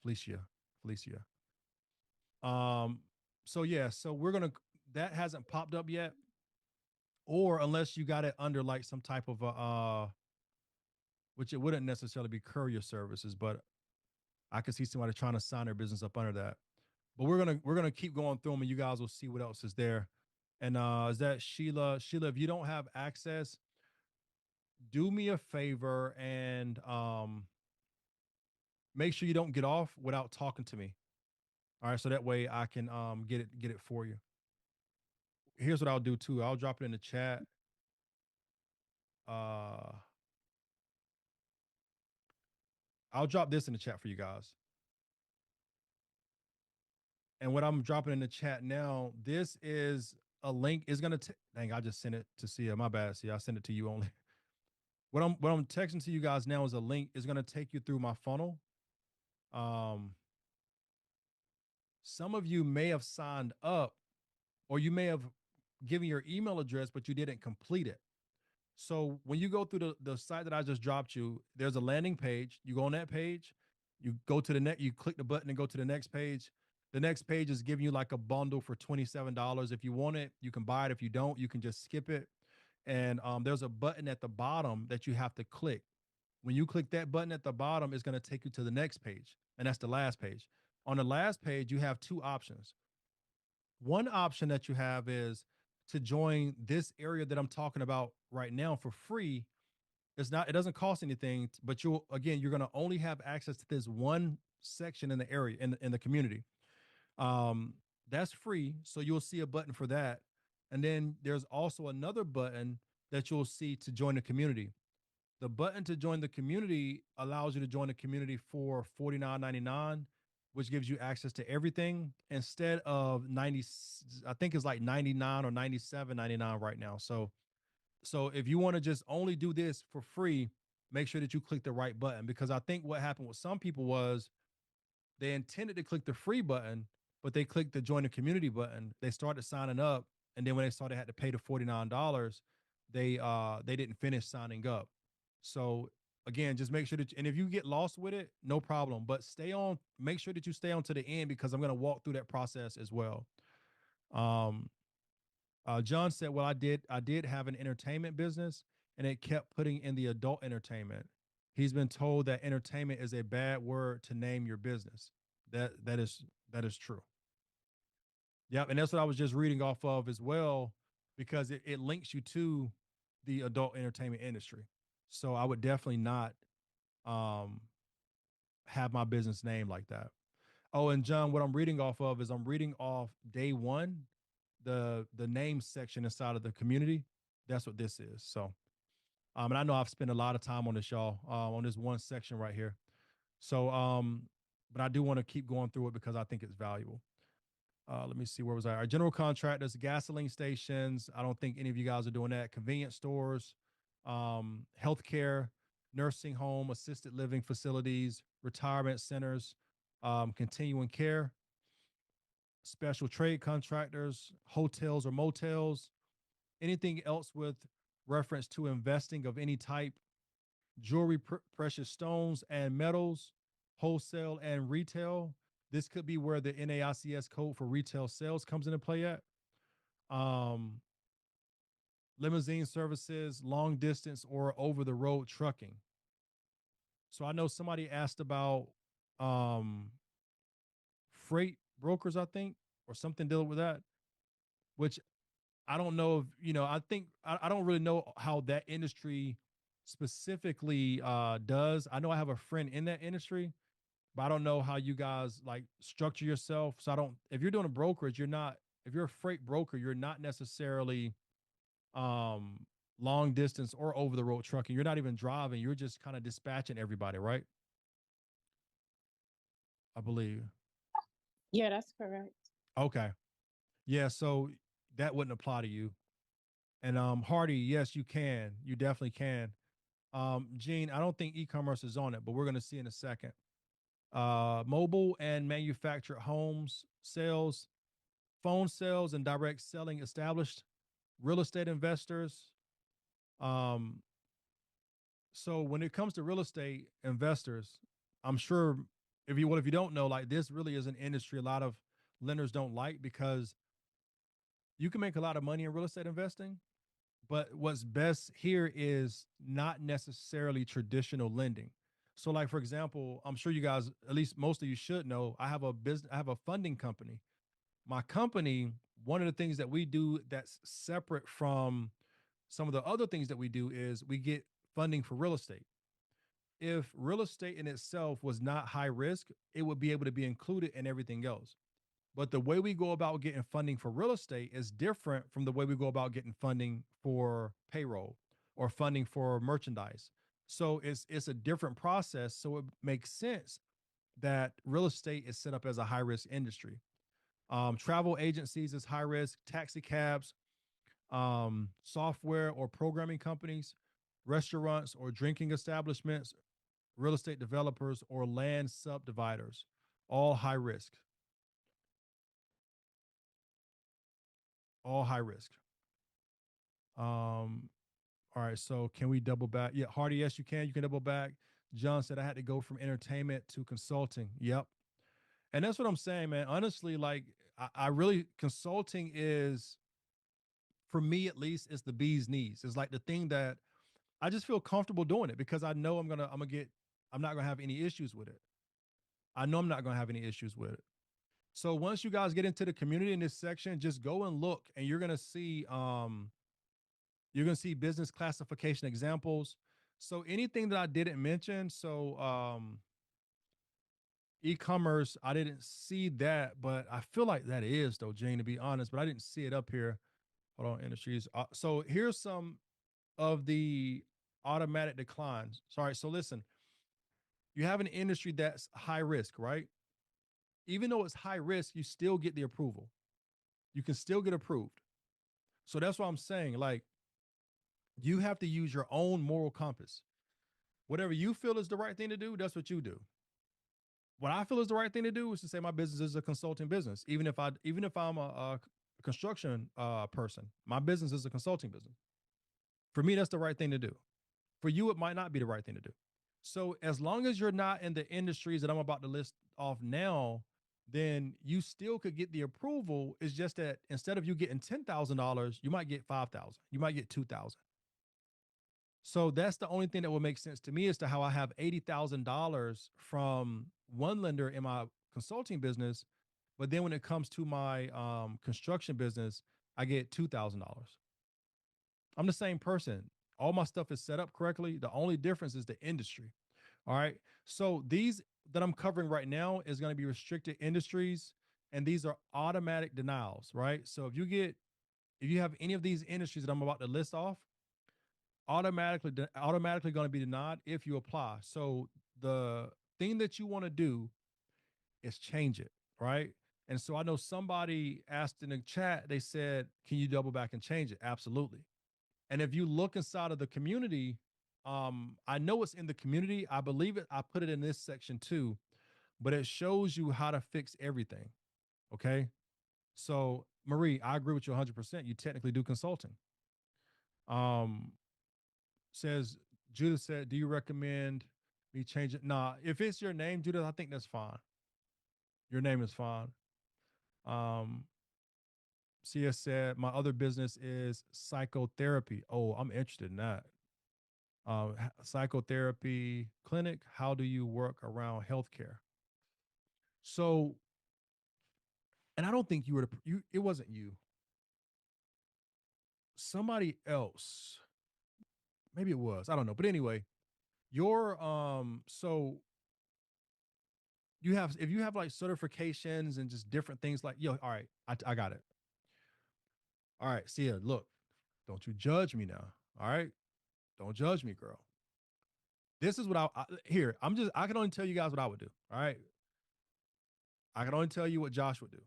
Felicia. Um, so yeah, so we're gonna that hasn't popped up yet, or unless you got it under like some type of which it wouldn't necessarily be courier services, but I could see somebody trying to sign their business up under that. But we're gonna keep going through them, and you guys will see what else is there. And is that Sheila? Sheila, if you don't have access, do me a favor and make sure you don't get off without talking to me. All right, so that way I can get it for you. Here's what I'll do too. I'll drop it in the chat. Uh I'll drop this in the chat for you guys. And what I'm dropping in the chat now, this is a link. Is gonna dang, I just sent it to Sia. My bad. See, I sent it to you only. What I'm texting to you guys now is a link. Is gonna take you through my funnel. Um, some of you may have signed up, or you may have given your email address, but you didn't complete it. So when you go through the site that I just dropped you, there's a landing page. You go on that page, you go to the next, you click the button and go to the next page. The next page is giving you like a bundle for $27. If you want it, you can buy it. If you don't, you can just skip it. And there's a button at the bottom that you have to click. When you click that button at the bottom, it's going to take you to the next page. And that's the last page. On the last page, you have two options. One option that you have is to join this area that I'm talking about right now for free. It doesn't cost anything, but you're going to only have access to this one section in the area in the community. That's free. So you'll see a button for that. And then there's also another button that you'll see to join the community. The button to join the community allows you to join the community for $49.99, which gives you access to everything instead of 90. I think it's like 99 or 97.99 right now. So if you want to just only do this for free, make sure that you click the right button, because I think what happened with some people was they intended to click the free button, but they clicked the join the community button. They started signing up, and then when they saw they had to pay the $49, they didn't finish signing up. So again, just make sure that, and if you get lost with it, no problem. But stay on. Make sure that you stay on to the end, because I'm going to walk through that process as well. Um, John said, "Well, I did have an entertainment business, and it kept putting in the adult entertainment. He's been told that entertainment is a bad word to name your business. That is true. Yep, and that's what I was just reading off of as well, because it links you to the adult entertainment industry. So I would definitely not have my business name like that. Oh, and John, what I'm reading off of is I'm reading off day one, the name section inside of the community. That's what this is. So, and I know I've spent a lot of time on this, y'all, on this one section right here. So, but I do want to keep going through it because I think it's valuable. Let me see, where was I? Our general contractors, gasoline stations. I don't think any of you guys are doing that. Convenience stores, healthcare, nursing home, assisted living facilities, retirement centers, continuing care, special trade contractors, hotels or motels, anything else with reference to investing of any type, jewelry, precious stones and metals, wholesale and retail. This could be where the NAICS code for retail sales comes into play at. Um, Limousine services, long distance or over the road trucking. So I know somebody asked about um, freight brokers, I think, or something dealing with that, which I don't know if, I think I don't really know how that industry specifically does. I know I have a friend in that industry, but I don't know how you guys like structure yourself. So I don't, if you're doing a brokerage, if you're a freight broker, you're not necessarily um long distance or over the road trucking. You're not even driving. You're just kind of dispatching everybody, right? I believe. Yeah, that's correct. Okay. Yeah. So that wouldn't apply to you. And Hardy, yes, you can. You definitely can. Gene, I don't think e-commerce is on it, but we're going to see in a second. Mobile and manufactured homes sales, phone sales and direct selling established, real estate investors. Um, so when it comes to real estate investors, I'm sure if you don't know, like this really is an industry a lot of lenders don't like because you can make a lot of money in real estate investing, but what's best here is not necessarily traditional lending. So like for example, I'm sure you guys, at least most of you should know, I have a funding company. My company, one of the things that we do that's separate from some of the other things that we do is we get funding for real estate. If real estate in itself was not high risk, it would be able to be included in everything else. But the way we go about getting funding for real estate is different from the way we go about getting funding for payroll or funding for merchandise. So it's a different process. So it makes sense that real estate is set up as a high risk industry. Travel agencies is high risk, taxi cabs, software or programming companies, restaurants or drinking establishments, real estate developers or land subdividers, all high risk, all high risk. All right, so can we double back? Yeah, Hardy, yes, you can. You can double back. John said I had to go from entertainment to consulting. Yep. And that's what I'm saying, man. Honestly, like I really consulting is for me at least, it's the bee's knees. It's like the thing that I just feel comfortable doing it because I know I'm not gonna have any issues with it. I know I'm not gonna have any issues with it. So once you guys get into the community in this section, just go and look and you're gonna see business classification examples. So anything that I didn't mention, so e-commerce, I didn't see that, but I feel like that is though, Jane, to be honest, but I didn't see it up here. Hold on, industries. So here's some of the automatic declines. Sorry, so listen, you have an industry that's high risk, right? Even though it's high risk, you still get the approval. You can still get approved. So that's what I'm saying. Like, you have to use your own moral compass. Whatever you feel is the right thing to do, that's what you do. What I feel is the right thing to do is to say my business is a consulting business. Even if I'm a construction person, my business is a consulting business. For me, that's the right thing to do. For you, it might not be the right thing to do. So as long as you're not in the industries that I'm about to list off now, then you still could get the approval. It's just that instead of you getting $10,000, you might get 5,000. You might get 2,000. So that's the only thing that would make sense to me as to how I have $80,000 from one lender in my consulting business, but then when it comes to my construction business, I get $2,000. I'm the same person. All my stuff is set up correctly. The only difference is the industry. All right. So these that I'm covering right now is going to be restricted industries, and these are automatic denials, right? So if you have any of these industries that I'm about to list off, automatically going to be denied if you apply. So the thing that you want to do is change it, right? And so I know somebody asked in the chat, they said, can you double back and change it? Absolutely. And if you look inside of the community, I know it's in the community. I believe it. I put it in this section too, but it shows you how to fix everything. Okay. So Marie, I agree with you 100%. You technically do consulting. Um, says Judith said, do you recommend me change it? Nah, if it's your name, Judith, I think that's fine. Your name is fine. Um, CS said, my other business is psychotherapy. Oh, I'm interested in that. Psychotherapy clinic. How do you work around healthcare? So, and I don't think you were you. It wasn't you. Somebody else. Maybe it was. I don't know. But anyway, your so you have if you have like certifications and just different things like yo. All right, I got it. All right, see ya. Look, don't you judge me now. All right, don't judge me, girl. This is what here. I can only tell you guys what I would do. All right, I can only tell you what Josh would do.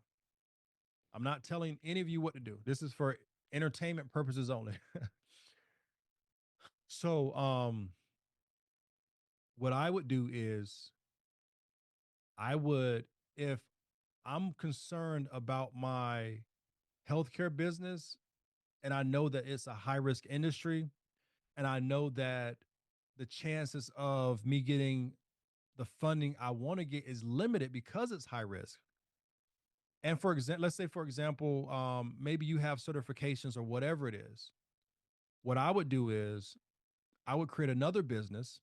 I'm not telling any of you what to do. This is for entertainment purposes only. So, what I would do is I would, if I'm concerned about my healthcare business and I know that it's a high risk industry and I know that the chances of me getting the funding I want to get is limited because it's high risk. And for example, let's say, for example, maybe you have certifications or whatever it is. What I would do is I would create another business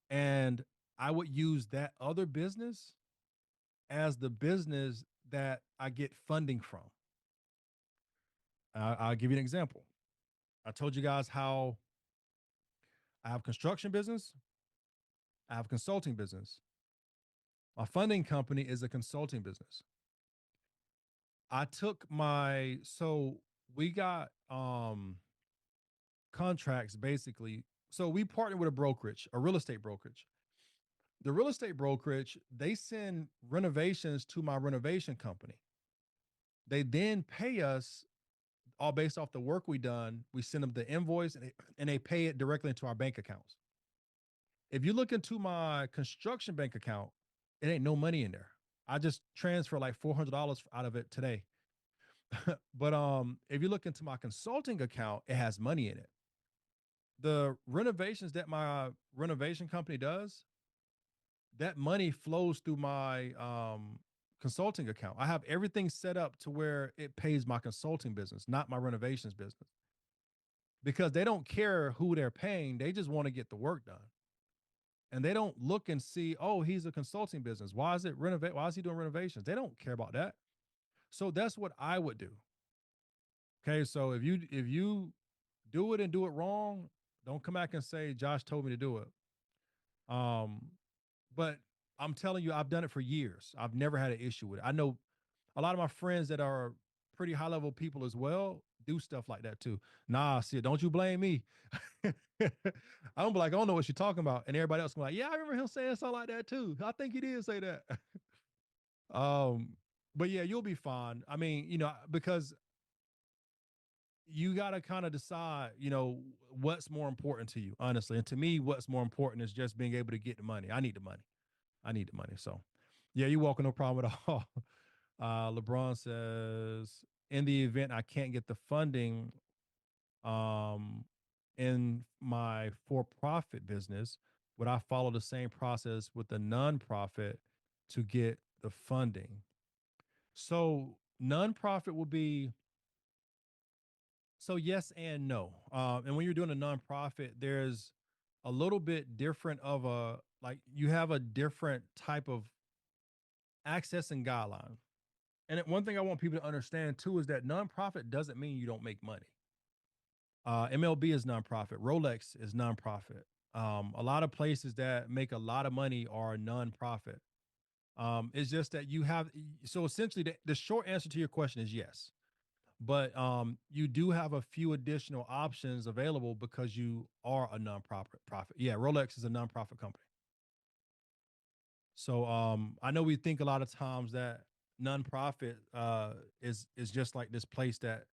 and I would use that other business as the business that I get funding from. I'll give you an example. I told you guys how I have construction business, I have consulting business. My funding company is a consulting business. I took so we got contracts basically. So we partnered with a brokerage, a real estate brokerage. The real estate brokerage, they send renovations to my renovation company. They then pay us all based off the work we done. We send them the invoice and they pay it directly into our bank accounts. If you look into my construction bank account, it ain't no money in there. I just transfer like $400 out of it today. But if you look into my consulting account, it has money in it. The renovations that my renovation company does, that money flows through my consulting account. I have everything set up to where it pays my consulting business, not my renovations business. Because they don't care who they're paying, they just want to get the work done. And they don't look and see, oh, he's a consulting business. Why is he doing renovations? They don't care about that. So that's what I would do. Okay, so if you do it and do it wrong, don't come back and say Josh told me to do it. But I'm telling you, I've done it for years. I've never had an issue with it. I know a lot of my friends that are pretty high level people as well do stuff like that too. Nah, see, don't you blame me. I'm like, I don't know what you're talking about. And everybody else be like, yeah, I remember him saying something like that too. I think he did say that. But yeah, you'll be fine. I mean, because you got to kind of decide, what's more important to you, honestly. And to me, what's more important is just being able to get the money. I need the money. So yeah, you're welcome. No problem at all. LeBron says, in the event I can't get the funding in my for-profit business, would I follow the same process with the nonprofit to get the funding? So nonprofit will be, so yes and no. And when you're doing a nonprofit, there's a little bit different of you have a different type of access and guideline. And one thing I want people to understand too is that nonprofit doesn't mean you don't make money. MLB is nonprofit. Rolex is nonprofit. A lot of places that make a lot of money are nonprofit. It's just that you have, so essentially the short answer to your question is yes. But you do have a few additional options available because you are a nonprofit profit. Yeah, Rolex is a nonprofit company. So I know we think a lot of times that nonprofit is just like this place that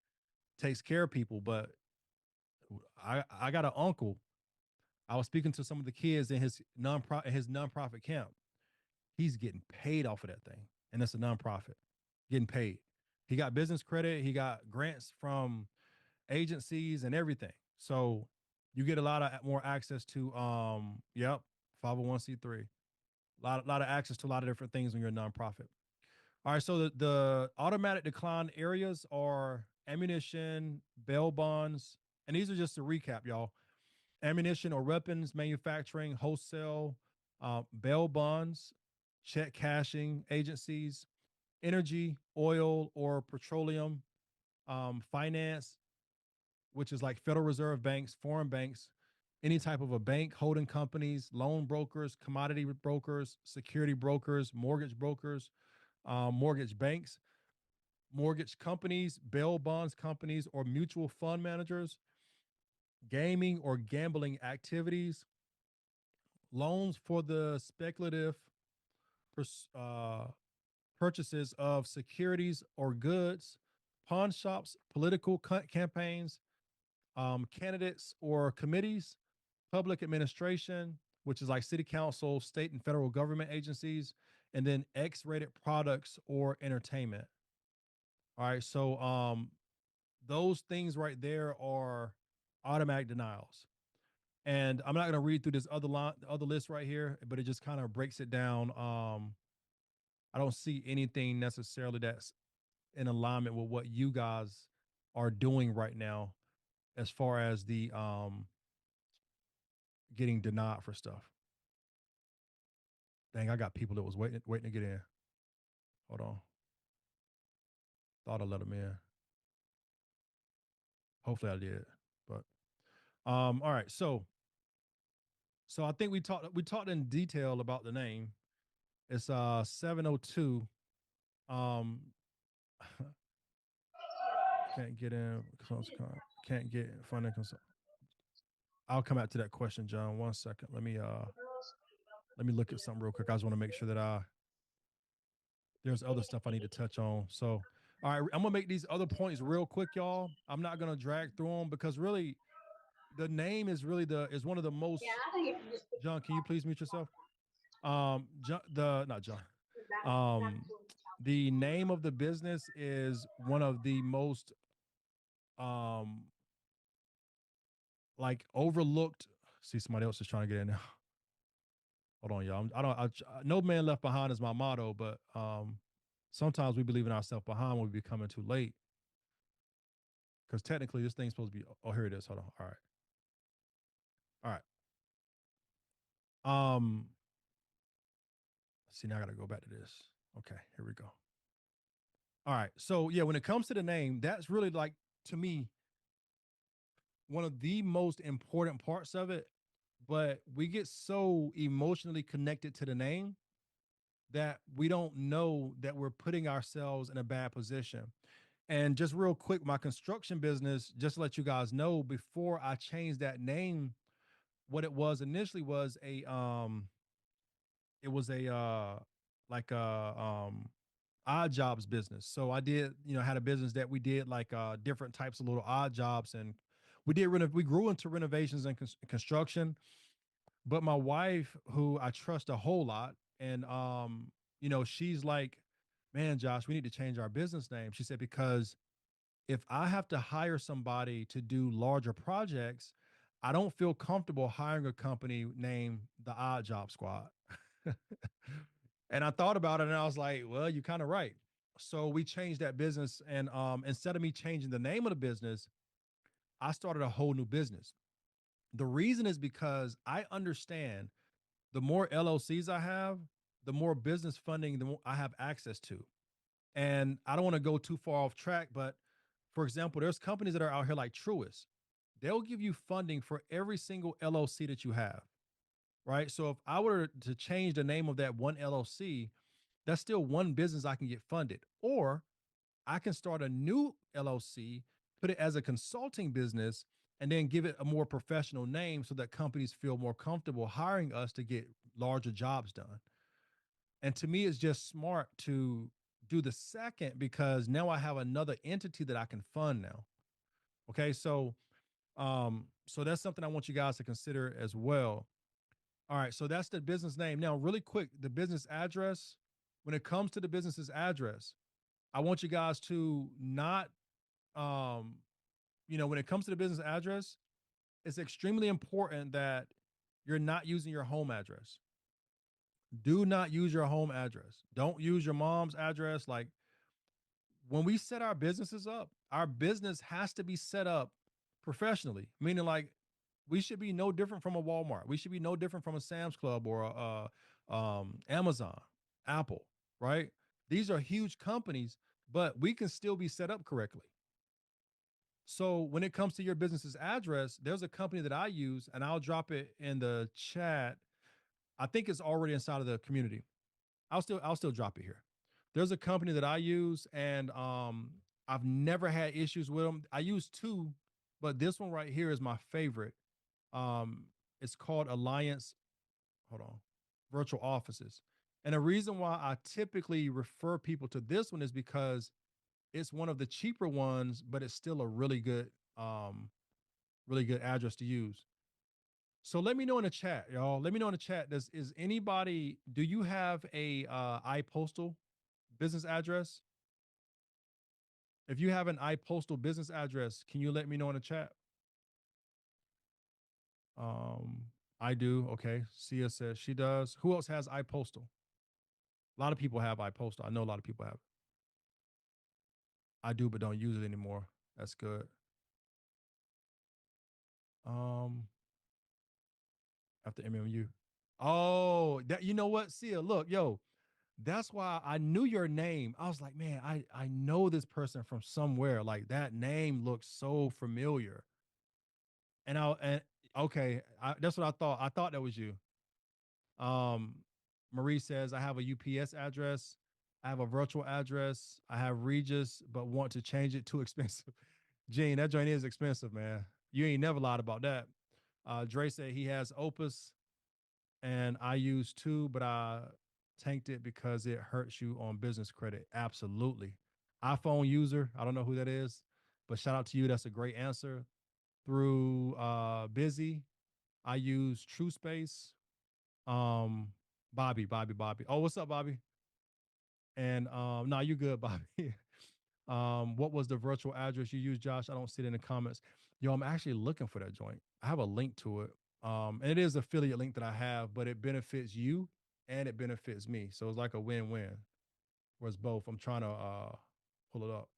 takes care of people, but I got an uncle. I was speaking to some of the kids in his nonprofit camp. He's getting paid off of that thing, and it's a nonprofit, getting paid. He got business credit. He got grants from agencies and everything. So you get a lot of more access to 501c3. A lot of access to a lot of different things when you're a nonprofit. All right, so the automatic decline areas are ammunition, bail bonds, and these are just to recap, y'all. Ammunition or weapons manufacturing, wholesale, bail bonds, check cashing agencies, energy, oil or petroleum, finance, which is like Federal Reserve banks, foreign banks, any type of a bank, holding companies, loan brokers, commodity brokers, security brokers, mortgage banks, mortgage companies, bail bonds companies, or mutual fund managers, gaming or gambling activities, loans for the speculative uh, purchases of securities or goods, pawn shops, political campaigns, candidates or committees, public administration, which is like city council, state and federal government agencies, and then X-rated products or entertainment. All right, so those things right there are automatic denials. And I'm not going to read through this other list right here, but it just kind of breaks it down. I don't see anything necessarily that's in alignment with what you guys are doing right now as far as the getting denied for stuff. Dang, I got people that was waiting to get in. Hold on. Thought I let them in. Hopefully I did. But all right. So I think we talked in detail about the name. It's 702. Can't get in, can't get funding consult. I'll come back to that question, John. 1 second. Let me look at something real quick. I just want to make sure that there's other stuff I need to touch on. So, all right, I'm gonna make these other points real quick, y'all. I'm not gonna drag through them because really, the name is really is one of the most. John, can you please mute yourself? John, not John. The name of the business is one of the most like overlooked. See, somebody else is trying to get in now. Hold on, y'all. No man left behind is my motto, but sometimes we believe in ourselves behind when we be coming too late. Because technically this thing's supposed to be, oh, here it is. Hold on. All right. See, now I gotta go back to this. Okay, here we go. All right. So yeah, when it comes to the name, that's really like, to me, one of the most important parts of it. But we get so emotionally connected to the name that we don't know that we're putting ourselves in a bad position. And just real quick, my construction business, just to let you guys know, before I changed that name, what it was initially was like a odd jobs business. So I did, had a business that we did like different types of little odd jobs, and we grew into renovations and construction. But my wife, who I trust a whole lot, and she's like, man, Josh, we need to change our business name. She said, because if I have to hire somebody to do larger projects, I don't feel comfortable hiring a company named the Odd Job Squad. And I thought about it and I was like, well, you're kind of right. So we changed that business. And instead of me changing the name of the business, I started a whole new business. The reason is because I understand the more LLCs I have, the more business funding the more I have access to. And I don't want to go too far off track, but for example, there's companies that are out here like Truist. They'll give you funding for every single LLC that you have. right? So if I were to change the name of that one LLC, that's still one business I can get funded. Or I can start a new LLC, put it as a consulting business, and then give it a more professional name so that companies feel more comfortable hiring us to get larger jobs done. And to me, it's just smart to do the second because now I have another entity that I can fund now. Okay. So that's something I want you guys to consider as well. All right. So that's the business name. Now, really quick, the business address, when it comes to the business's address, I want you guys to not, um, when it comes to the business address, it's extremely important that you're not using your home address. Do not use your home address. Don't use your mom's address. Like when we set our businesses up, our business has to be set up professionally, meaning like we should be no different from a Walmart. We should be no different from a Sam's Club or Amazon, Apple, right? These are huge companies, but we can still be set up correctly. So when it comes to your business's address, there's a company that I use, and I'll drop it in the chat. I think it's already inside of the community. I'll still drop it here. There's a company that I use, and I've never had issues with them. I use two, but this one right here is my favorite. Um, it's called Alliance. Hold on, Virtual Offices. And the reason why I typically refer people to this one is because it's one of the cheaper ones, but it's still a really good address to use. So let me know in the chat, y'all. Let me know in the chat. Do you have a iPostal business address? If you have an iPostal business address, can you let me know in the chat? Um, I do. Okay. Sia says she does. Who else has iPostal? A lot of people have iPostal. I know a lot of people have it. I do, but don't use it anymore. That's good. Um, after MMU. Oh, that you know what? Sia, look, yo, that's why I knew your name. I was like, man, I know this person from somewhere. Like that name looks so familiar. And okay, that's what I thought. I thought that was you. Um, Marie says I have a UPS address. I have a virtual address. I have Regis, but want to change it. Too expensive. Gene, that joint is expensive, man. You ain't never lied about that. Dre said he has Opus, and I use two, but I tanked it because it hurts you on business credit. Absolutely. iPhone user, I don't know who that is, but shout out to you. That's a great answer. Through Busy, I use TrueSpace. Um, Bobby. Oh, what's up, Bobby? And no, you good, Bobby. What was the virtual address you used, Josh? I don't see it in the comments. Yo, I'm actually looking for that joint. I have a link to it. And it is affiliate link that I have, but it benefits you and it benefits me. So it's like a win-win. Whereas both. I'm trying to pull it up.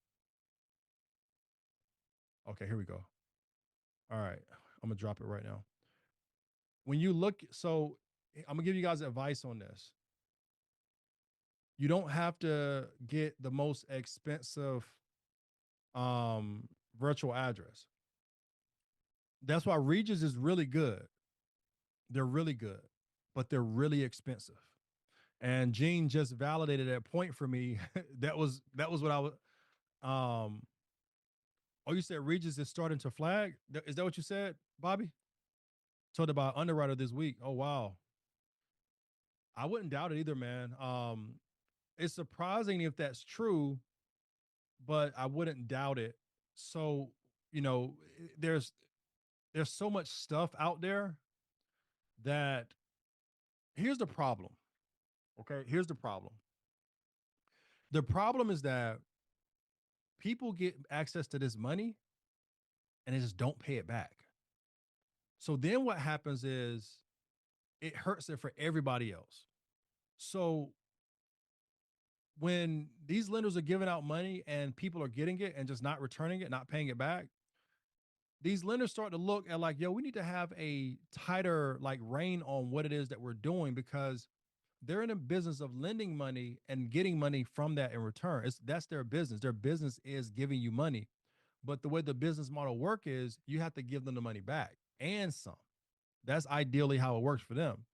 Okay, here we go. All right. I'm gonna drop it right now. When you look, so I'm gonna give you guys advice on this. You don't have to get the most expensive virtual address. That's why Regis is really good. They're really good, but they're really expensive. And Gene just validated that point for me. That was what I was. Um, oh, you said Regis is starting to flag. Is that what you said, Bobby? Told about underwriter this week. Oh wow, I wouldn't doubt it either, man. It's surprising if that's true, but I wouldn't doubt it. So you know, there's so much stuff out there that here's the problem. Okay, here's the problem. The problem is that people get access to this money and they just don't pay it back. So then what happens is it hurts it for everybody else. So when these lenders are giving out money and people are getting it and just not returning it, not paying it back, these lenders start to look at like, yo, we need to have a tighter like rein on what it is that we're doing because they're in a business of lending money and getting money from that in return. That's their business. Their business is giving you money. But the way the business model work is you have to give them the money back and some. That's ideally how it works for them.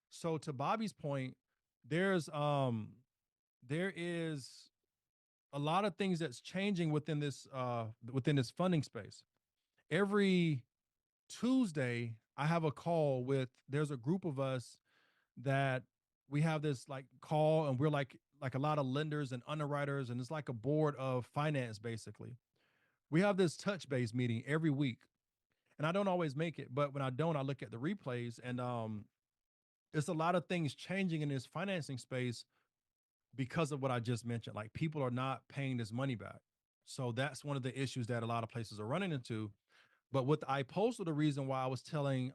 So to Bobby's point, there's there is a lot of things that's changing within this funding space. Every Tuesday, I have a call with there's a group of us that we have this like call, and we're like a lot of lenders and underwriters, and it's like a board of finance basically. We have this touch base meeting every week, and I don't always make it, but when I don't, I look at the replays, and it's a lot of things changing in this financing space because of what I just mentioned. Like people are not paying this money back. So that's one of the issues that a lot of places are running into. But with I posted the reason why I was telling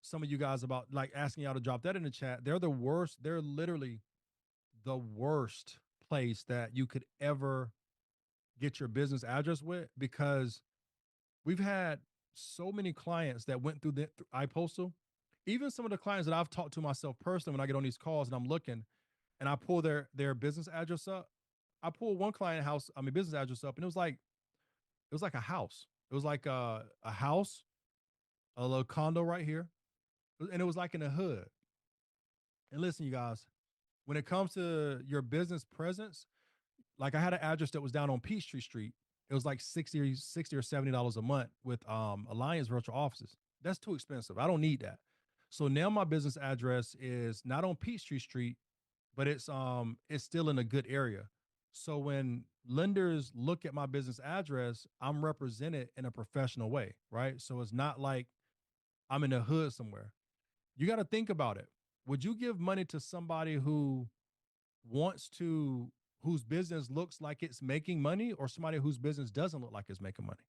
some of you guys about like asking y'all to drop that in the chat. They're the worst. They're literally the worst place that you could ever get your business address with, because we've had so many clients that went through the iPostal. Even some of the clients that I've talked to myself personally, when I get on these calls and I'm looking and I pull their business address up, I pulled one client house, I mean business address up, and it was like a house. It was like a house, a little condo right here, and it was like in the hood. And listen, you guys, when it comes to your business presence, like I had an address that was down on Peachtree Street. It was like 60 or $70 a month with Alliance Virtual Offices. That's too expensive. I don't need that. So now my business address is not on Peachtree Street, but it's still in a good area. So when lenders look at my business address, I'm represented in a professional way, right? So it's not like I'm in the hood somewhere. You got to think about it. Would you give money to somebody wants to whose business looks like it's making money, or somebody whose business doesn't look like it's making money?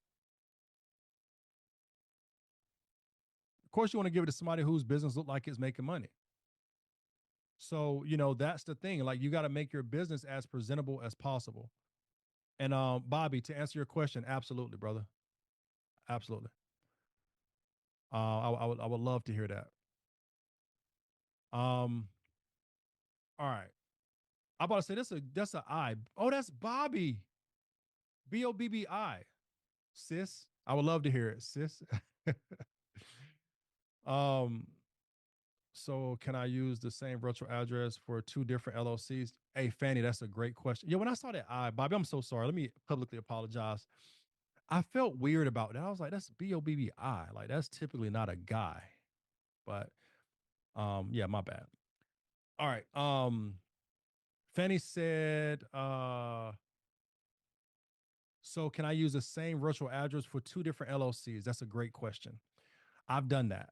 Of course you want to give it to somebody whose business look like it's making money. So, that's the thing. Like you got to make your business as presentable as possible. And Bobby, to answer your question, absolutely, brother. Absolutely. I would love to hear that. Um, all right. I'm about to say that's a I. Oh, that's Bobby. Bobbi. Sis. I would love to hear it, sis. um, so can I use the same virtual address for two different LLCs? Hey, Fanny, that's a great question. Yeah, when I saw that Bobby, I'm so sorry. Let me publicly apologize. I felt weird about that. I was like, that's Bobbi. Like that's typically not a guy. But yeah, my bad. All right. Fanny said, so can I use the same virtual address for two different LLCs? That's a great question. I've done that.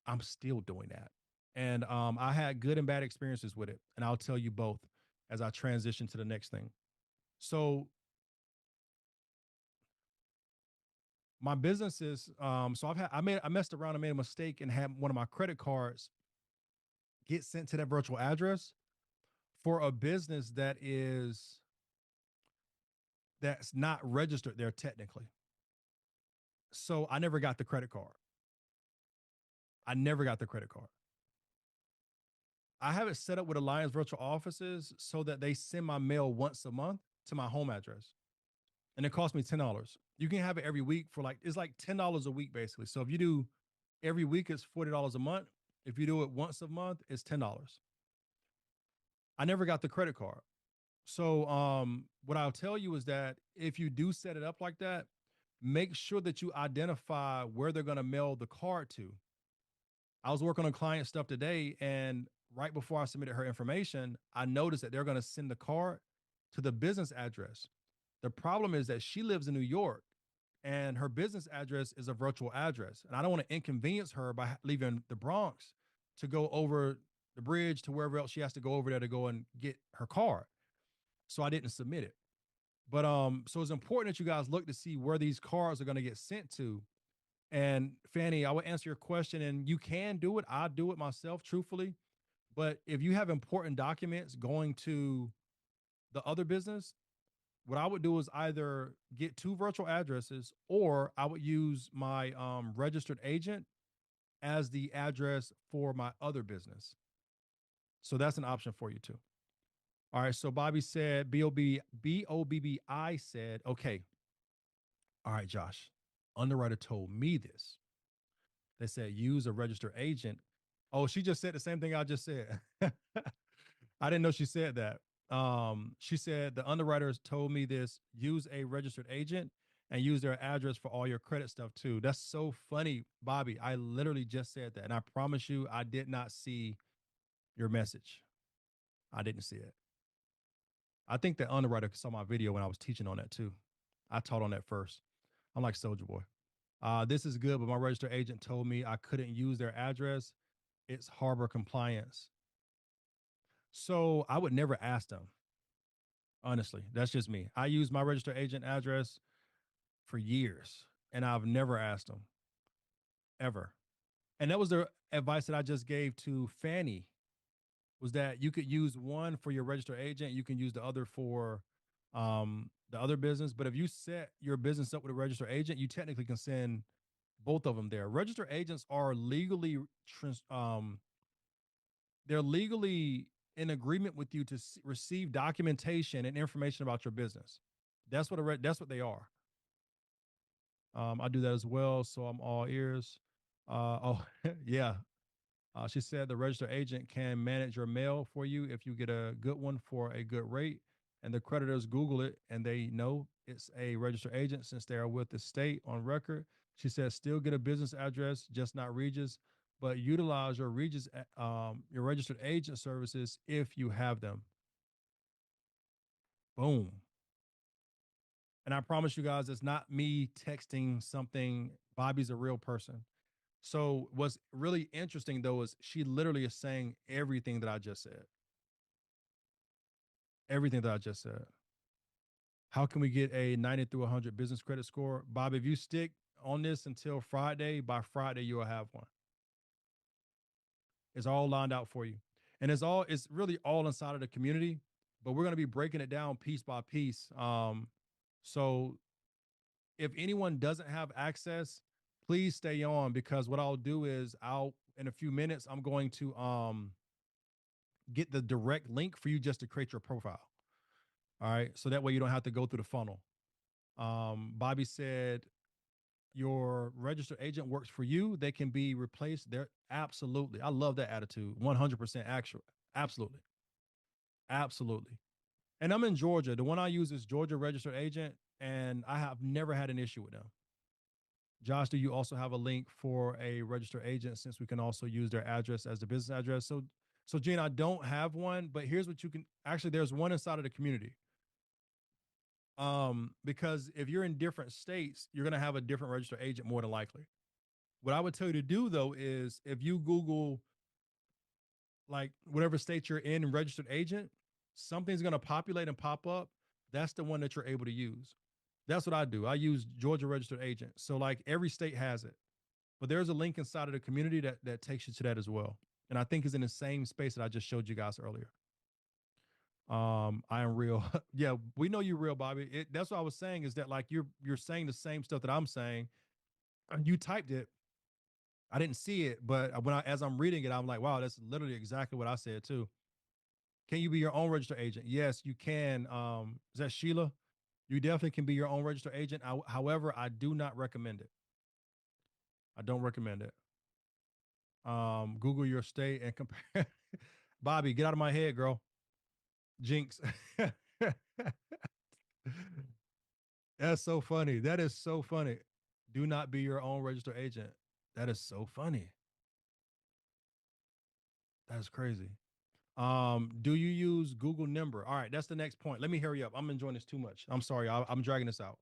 I'm still doing that. And I had good and bad experiences with it. And I'll tell you both as I transition to the next thing. So my businesses, so I messed around and made a mistake and had one of my credit cards get sent to that virtual address for a business that's not registered there technically. So I never got the credit card. I never got the credit card. I have it set up with Alliance Virtual Offices so that they send my mail once a month to my home address. And it costs me $10. You can have it every week for it's like $10 a week basically. So if you do every week, it's $40 a month. If you do it once a month, it's $10. I never got the credit card. So what I'll tell you is that if you do set it up like that, make sure that you identify where they're going to mail the card to. I was working on client stuff today, and right before I submitted her information, I noticed that they're going to send the card to the business address. The problem is that she lives in New York and her business address is a virtual address. And I don't want to inconvenience her by leaving the Bronx to go over the bridge to wherever else she has to go over there to go and get her card. So I didn't submit it. But so it's important that you guys look to see where these cards are going to get sent to. And Fanny, I will answer your question, and you can do it. I do it myself, truthfully. But if you have important documents going to the other business, what I would do is either get two virtual addresses, or I would use my registered agent as the address for my other business. So that's an option for you too. All right. So Bobby said, Bobbi said, okay. All right, Josh. Underwriter told me this. They said use a registered agent Oh, she just said the same thing I just said. I didn't know she said that. She said the underwriters told me this: use a registered agent and use their address for all your credit stuff too. That's so funny, Bobby. I literally just said that, and I promise you, I did not see your message. I didn't see it. I think the underwriter saw my video when I was teaching on that too. I taught on that first. I'm like Soldier Boy. This is good, but my registered agent told me I couldn't use their address. It's harbor compliance. So I would never ask them. Honestly, that's just me. I use my registered agent address for years, and I've never asked them ever. And that was the advice that I just gave to Fanny, was that you could use one for your registered agent, you can use the other for the other business. But if you set your business up with a registered agent, you technically can send both of them there. Registered agents are legally they're legally in agreement with you to receive documentation and information about your business. That's what that's what they are. I do that as well, so I'm all ears. Oh, yeah. She said the registered agent can manage your mail for you if you get a good one for a good rate. And the creditors Google it and they know it's a registered agent since they are with the state on record. She says still get a business address, just not Regis, but utilize your Regis, your registered agent services if you have them. Boom. And I promise you guys, it's not me texting something. Bobby's a real person. So what's really interesting though is she literally is saying everything that I just said. Everything that I just said. How can we get a 90 through 100 business credit score? Bob, if you stick on this until Friday, by Friday you'll have one. It's all lined out for you. And it's really all inside of the community, but we're going to be breaking it down piece by piece. So if anyone doesn't have access, please stay on, because what I'll do is in a few minutes, I'm going to get the direct link for you just to create your profile. All right. So that way you don't have to go through the funnel. Bobby said your registered agent works for you. They can be replaced. They're absolutely. I love that attitude. 100% actual. Absolutely. Absolutely. And I'm in Georgia. The one I use is Georgia registered agent, and I have never had an issue with them. Josh, do you also have a link for a registered agent, since we can also use their address as the business address? So Gene, I don't have one, but here's what you can actually, there's one inside of the community. Because if you're in different states, you're going to have a different registered agent more than likely. What I would tell you to do though is if you Google like whatever state you're in and registered agent, something's going to populate and pop up. That's the one that you're able to use. That's what I do. I use Georgia registered agent. So like every state has it, but there's a link inside of the community that takes you to that as well. And I think is in the same space that I just showed you guys earlier. I am real. Yeah, we know you're real, Bobby. That's what I was saying, is that like you're saying the same stuff that I'm saying. You typed it. I didn't see it, but as I'm reading it, I'm like, wow, that's literally exactly what I said too. Can you be your own registered agent? Yes, you can. Is that Sheila? You definitely can be your own registered agent. However, I do not recommend it. I don't recommend it. Google your state and compare. Bobby, get out of my head, girl. Jinx. That's so funny. That is so funny. Do not be your own registered agent. That is so funny. That's crazy. Do you use Google Number? All right, that's the next point. Let me hurry up. I'm enjoying this too much. I'm sorry. I'm dragging this out.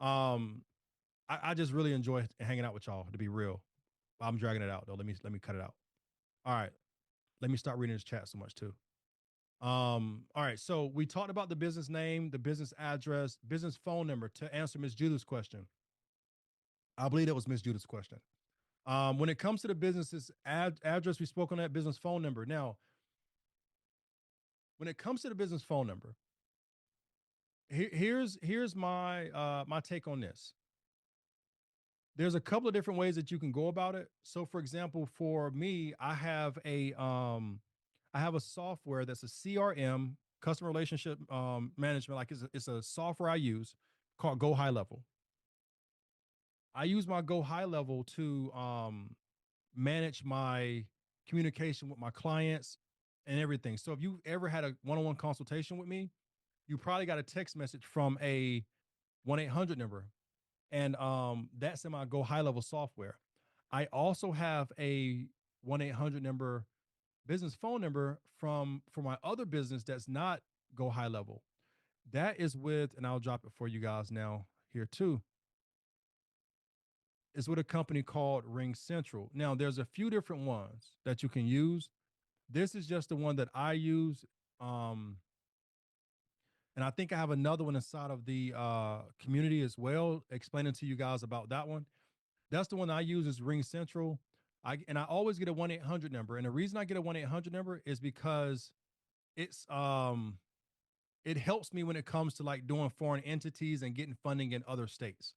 I just really enjoy hanging out with y'all, to be real. I'm dragging it out though. Let me cut it out. All right. Let me start reading this chat so much too. All right. So we talked about the business name, the business address, business phone number to answer Miss Judith's question. I believe that was Miss Judith's question. When it comes to the business's address, we spoke on that business phone number. Now, when it comes to the business phone number, here's my my take on this. There's a couple of different ways that you can go about it. So, for example, for me, I have a software that's a CRM, customer relationship management. Like it's a software I use called Go High Level. I use my Go High Level to manage my communication with my clients and everything. So if you ever had a one-on-one consultation with me, you probably got a text message from a 1-800 number. And that's in my Go High Level software. I also have a 1-800 number business phone number for my other business that's not Go High Level. That is with, and I'll drop it for you guys now here too. It's with a company called Ring Central. Now, there's a few different ones that you can use. This is just the one that I use. And I think I have another one inside of the community as well, explaining to you guys about that one. That's the one I use is Ring Central. I always get a 1-800 number. And the reason I get a 1-800 number is because it's it helps me when it comes to like doing foreign entities and getting funding in other states.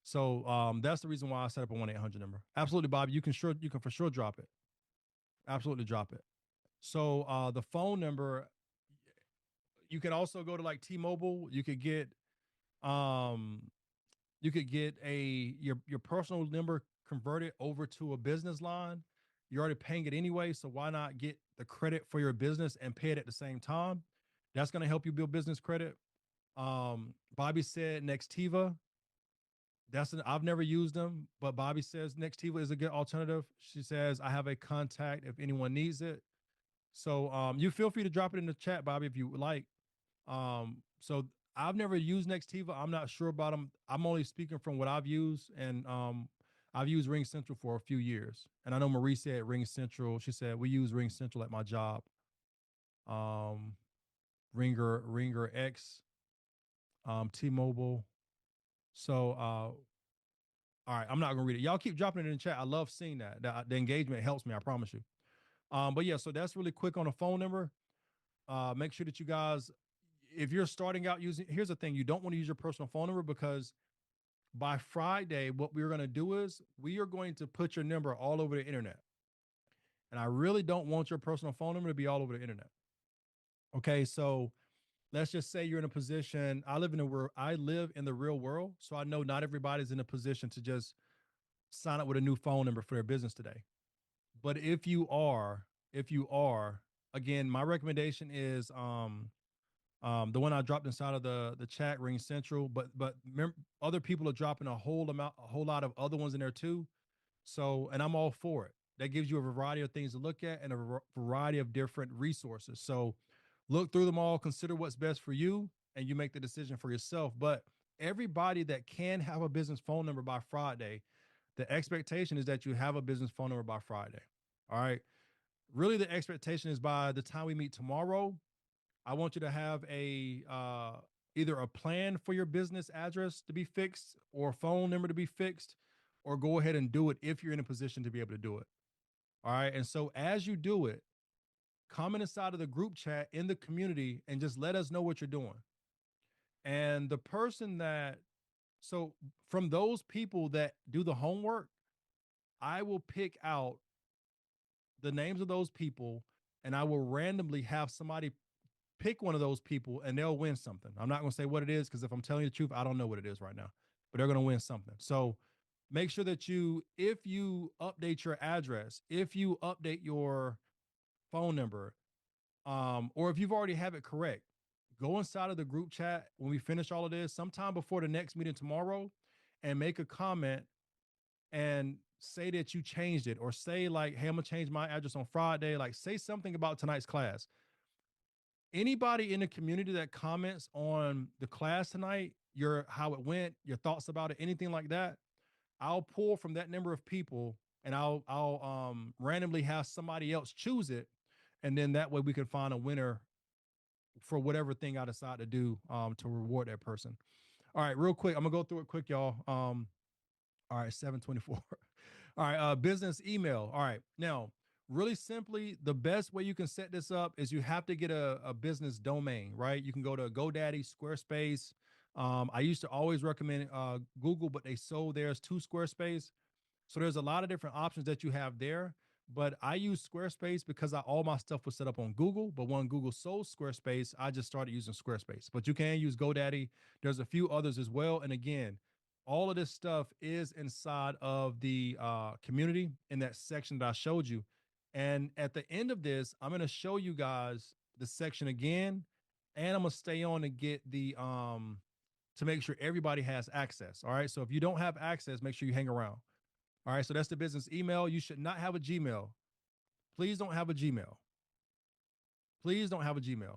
So that's the reason why I set up a 1-800 number. Absolutely, Bob. You can for sure drop it. Absolutely drop it. So the phone number, you can also go to like T-Mobile. You could get your personal number converted over to a business line. You're already paying it anyway, so why not get the credit for your business and pay it at the same time? That's going to help you build business credit. Bobby said Nextiva. I've never used them, but Bobby says Nextiva is a good alternative. She says I have a contact if anyone needs it. So you feel free to drop it in the chat, Bobby, if you would like. So I've never used Nextiva. I'm not sure about them. I'm only speaking from what I've used, and I've used Ring Central for a few years. And I know Marie said Ring Central. She said we use Ring Central at my job. Ringer X, T-Mobile. So all right, I'm not gonna read it. Y'all keep dropping it in the chat. I love seeing that. The engagement helps me, I promise you. But yeah, so that's really quick on a phone number. Make sure that you guys, if you're starting out using, here's the thing, you don't want to use your personal phone number because by Friday, what we're going to do is we are going to put your number all over the internet. And I really don't want your personal phone number to be all over the internet. Okay, so let's just say you're in a position. I live in the real world, so I know not everybody's in a position to just sign up with a new phone number for their business today. But if you are, again, my recommendation is the one I dropped inside of the chat, Ring Central. But remember, other people are dropping a whole lot of other ones in there too. So, and I'm all for it. That gives you a variety of things to look at and a variety of different resources. So, look through them all, consider what's best for you, and you make the decision for yourself. But everybody that can have a business phone number by Friday, the expectation is that you have a business phone number by Friday. All right. Really, the expectation is by the time we meet tomorrow, I want you to have either a plan for your business address to be fixed or a phone number to be fixed, or go ahead and do it if you're in a position to be able to do it. All right. And so as you do it, comment inside of the group chat in the community and just let us know what you're doing. And the person so from those people that do the homework, I will pick out the names of those people and I will randomly have somebody pick one of those people and they'll win something. I'm not going to say what it is because if I'm telling you the truth, I don't know what it is right now, but they're going to win something. So make sure that if you update your address, if you update your phone number, or if you've already have it correct, go inside of the group chat when we finish all of this, sometime before the next meeting tomorrow, and make a comment and say that you changed it, or say like, hey, I'm gonna change my address on Friday. Like, say something about tonight's class. Anybody in the community that comments on the class tonight, how it went, your thoughts about it, anything like that, I'll pull from that number of people and I'll randomly have somebody else choose it. And then that way we can find a winner for whatever thing I decide to do to reward that person. All right, real quick. I'm gonna go through it quick, y'all. All right, 724. All right, business email. All right. Now, really simply, the best way you can set this up is you have to get a business domain, right? You can go to GoDaddy, Squarespace. I used to always recommend Google, but they sold theirs to Squarespace. So there's a lot of different options that you have there. But I use Squarespace because all my stuff was set up on Google. But when Google sold Squarespace, I just started using Squarespace. But you can use GoDaddy. There's a few others as well. And again, all of this stuff is inside of the community in that section that I showed you. And at the end of this, I'm going to show you guys the section again, and I'm going to stay on to get the to make sure everybody has access. All right. So if you don't have access, make sure you hang around. All right. So that's the business email. You should not have a Gmail. Please don't have a Gmail. Please don't have a Gmail.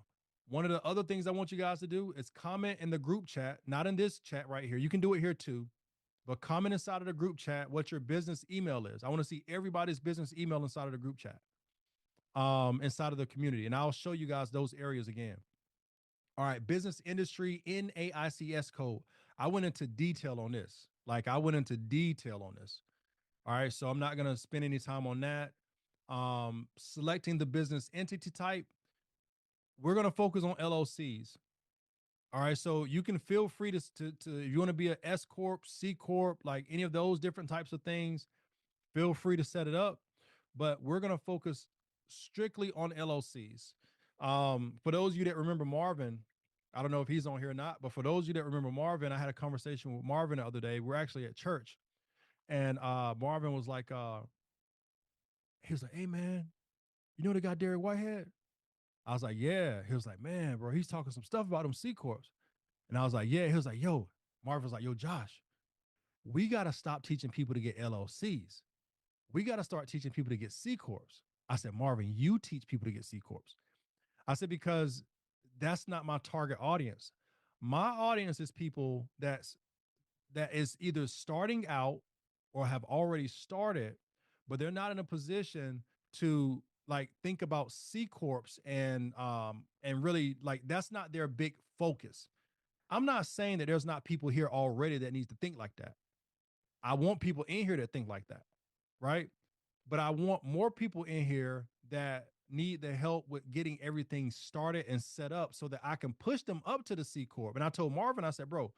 One of the other things I want you guys to do is comment in the group chat, not in this chat right here. You can do it here too, but comment inside of the group chat what your business email is. I want to see everybody's business email inside of the group chat, inside of the community. And I'll show you guys those areas again. All right, business industry NAICS code. I went into detail on this. Like I went into detail on this. All right, so I'm not going to spend any time on that. Selecting the business entity type. We're going to focus on LLCs. All right, so you can feel free to if you want to be a S corp, C corp, like any of those different types of things, feel free to set it up. But we're going to focus strictly on LLCs. For those of you that remember Marvin, I don't know if he's on here or not, but for those of you that remember Marvin, I had a conversation with Marvin the other day. We're actually at church, and Marvin was like, he was like, "Hey man, you know the guy Derek Whitehead?" I was like, "Yeah." He was like, "Man, bro, he's talking some stuff about them C corps." And I was like, "Yeah." He was like, "Yo," Marvin was like, "Yo, Josh, we got to stop teaching people to get LLCs. We got to start teaching people to get C corps." I said, "Marvin, you teach people to get C corps." I said, because that's not my target audience. My audience is people that is either starting out or have already started, but they're not in a position to like think about C corps and really like that's not their big focus. I'm not saying that there's not people here already that needs to think like that. I want people in here that think like that, right? But I want more people in here that need the help with getting everything started and set up so that I can push them up to the C corp. And I told Marvin, I said, "Bro,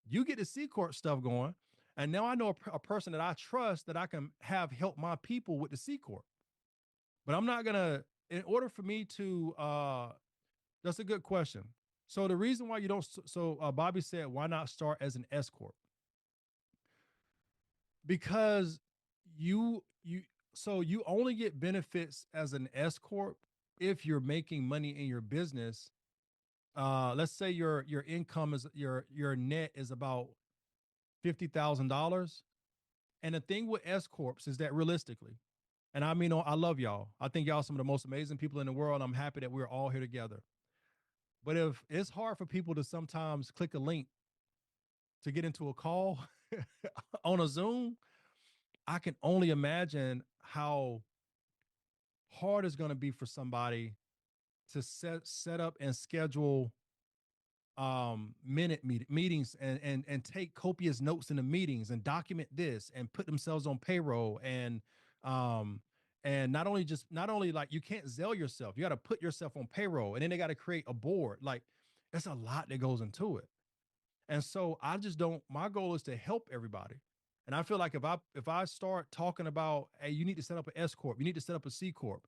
you get the C corp stuff going, and now I know a person that I trust that I can have help my people with the C corp." But I'm not gonna. In order for me to, that's a good question. So the reason why you don't, Bobby said, why not start as an S corp? Because you so you only get benefits as an S corp if you're making money in your business. Let's say your income is your net is about $50,000. And the thing with S corps is that realistically, and I mean, I love y'all. I think y'all some of the most amazing people in the world. I'm happy that we're all here together. But if it's hard for people to sometimes click a link to get into a call on a Zoom, I can only imagine how hard it's going to be for somebody to set up and schedule meetings and take copious notes in the meetings and document this and put themselves on payroll um and not only like you can't Zelle yourself, you got to put yourself on payroll, and then they got to create a board. Like it's a lot that goes into it. And so I just don't, my goal is to help everybody. And I feel like if I start talking about, hey, you need to set up an S corp, you need to set up a C corp,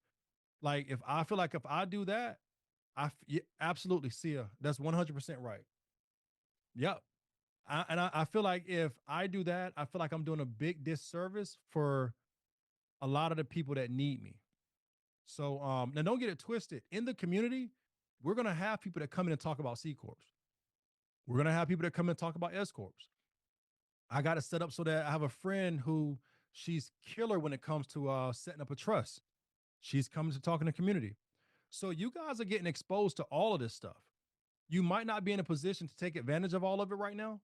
like if I feel like if I do that, yeah, absolutely, Sia, that's 100% right. Yep. I feel like if I do that, I feel like I'm doing a big disservice for a lot of the people that need me. So now don't get it twisted. In the community, we're gonna have people that come in and talk about C corps. We're gonna have people that come in and talk about S corps. I got it set up so that I have a friend who she's killer when it comes to setting up a trust. She's coming to talk in the community. So you guys are getting exposed to all of this stuff. You might not be in a position to take advantage of all of it right now,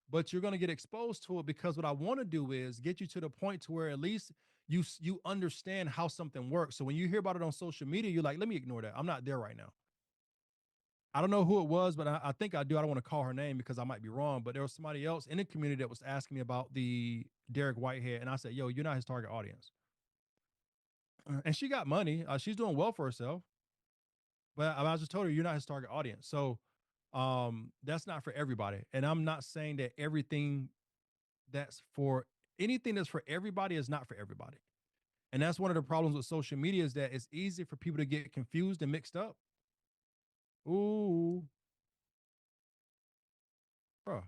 but you're going to get exposed to it because what I want to do is get you to the point to where at least you understand how something works. So when you hear about it on social media, you're like, let me ignore that. I'm not there right now. I don't know who it was, but I think I do. I don't want to call her name because I might be wrong, but there was somebody else in the community that was asking me about the Derek Whitehead. And I said, yo, you're not his target audience. And she got money. She's doing well for herself, but I just told her, you're not his target audience. So that's not for everybody. And I'm not saying that anything that's for everybody is not for everybody. And that's one of the problems with social media is that it's easy for people to get confused and mixed up. Ooh, bro.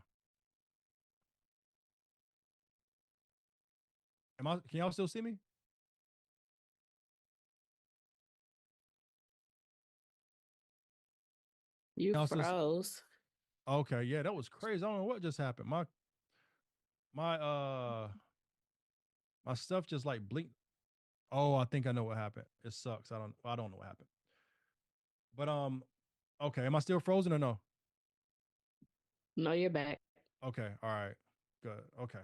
Can y'all still see me? You Now, sis, froze. okay, yeah, that was crazy. I don't know what just happened. My my stuff just like blinked. Oh, I think I know what happened. It sucks. I don't know what happened. But okay, am I still frozen or no? No, you're back. Okay, all right. Good. Okay.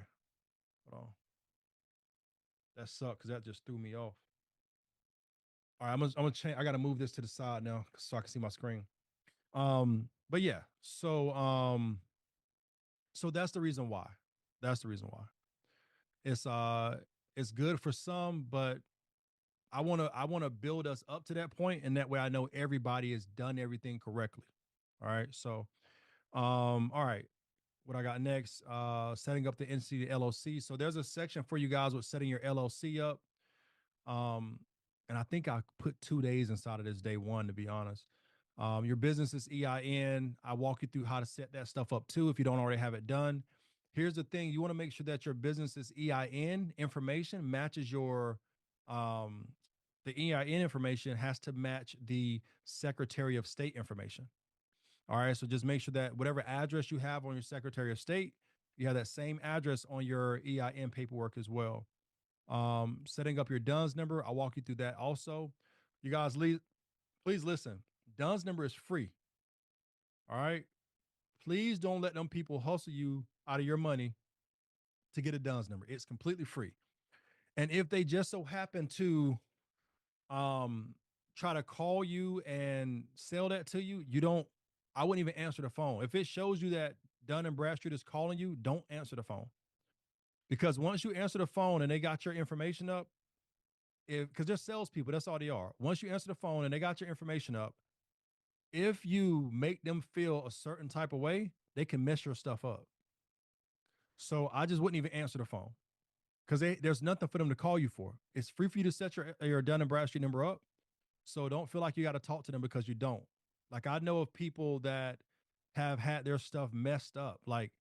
Hold on. That sucked because that just threw me off. All right, I'm gonna change. I gotta move this to the side now so I can see my screen. But yeah, so that's the reason why. That's the reason why. It's it's good for some, but I wanna build us up to that point, and that way I know everybody has done everything correctly. All right. So all right. What I got next, setting up the NC to LLC. So there's a section for you guys with setting your LLC up. Um, and I think I put 2 days inside of this day one, to be honest. Your business is EIN. I walk you through how to set that stuff up too if you don't already have it done. Here's the thing: you want to make sure that your business's EIN information matches your the EIN information has to match the Secretary of State information. All right. So just make sure that whatever address you have on your Secretary of State, you have that same address on your EIN paperwork as well. Setting up your DUNS number, I'll walk you through that also. You guys, please listen. DUNS number is free. All right. Please don't let them people hustle you out of your money to get a DUNS number. It's completely free. And if they just so happen to um try to call you and sell that to you, I wouldn't even answer the phone. If it shows you that Dun and Bradstreet is calling you, don't answer the phone. Because once you answer the phone and they got your information up, because they're salespeople, that's all they are. Once you answer the phone and they got your information up, if you make them feel a certain type of way, they can mess your stuff up. So I just wouldn't even answer the phone because there's nothing for them to call you for. It's free for you to set your Dun and Bradstreet number up. So don't feel like you got to talk to them because you don't. Like I know of people that have had their stuff messed up, like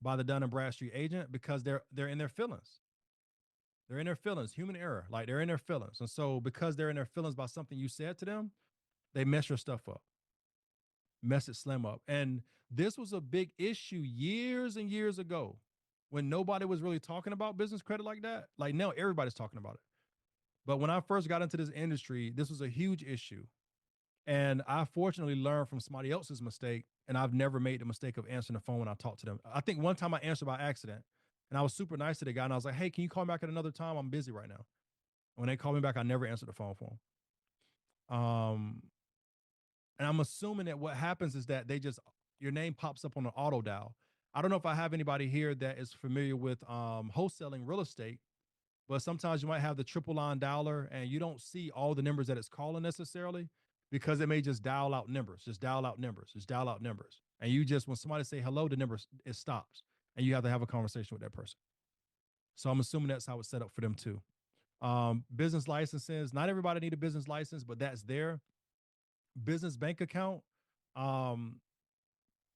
by the Dun and Bradstreet agent, because they're in their feelings. They're in their feelings, human error. Like they're in their feelings, and so because they're in their feelings by something you said to them, they mess your stuff up, mess it slim up. And this was a big issue years and years ago when nobody was really talking about business credit like that. Like now everybody's talking about it. But when I first got into this industry, this was a huge issue. And I fortunately learned from somebody else's mistake, and I've never made the mistake of answering the phone when I talk to them. I think one time I answered by accident, and I was super nice to the guy, and I was like, "Hey, can you call me back at another time? I'm busy right now." When they called me back, I never answered the phone for them. And I'm assuming that what happens is that your name pops up on an auto dial. I don't know if I have anybody here that is familiar with wholesaling real estate, but sometimes you might have the triple line dialer and you don't see all the numbers that it's calling necessarily because it may just dial out numbers, just dial out numbers, just dial out numbers. And you just, when somebody say hello, the number, it stops and you have to have a conversation with that person. So I'm assuming that's how it's set up for them too. Business licenses, not everybody need a business license, but that's there. Business bank account. Um,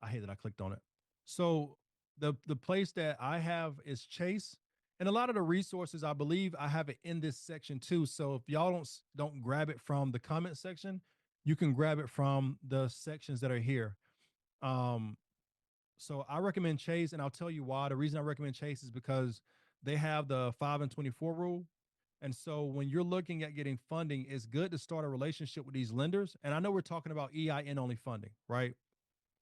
I hate that I clicked on it. So the place that I have is Chase, and a lot of the resources I believe I have it in this section too. So if y'all don't grab it from the comment section, you can grab it from the sections that are here. Um, so I recommend Chase, and I'll tell you why. The reason I recommend Chase is because they have the 5 and 24 rule. And so when you're looking at getting funding, it's good to start a relationship with these lenders. And I know we're talking about EIN only funding, right?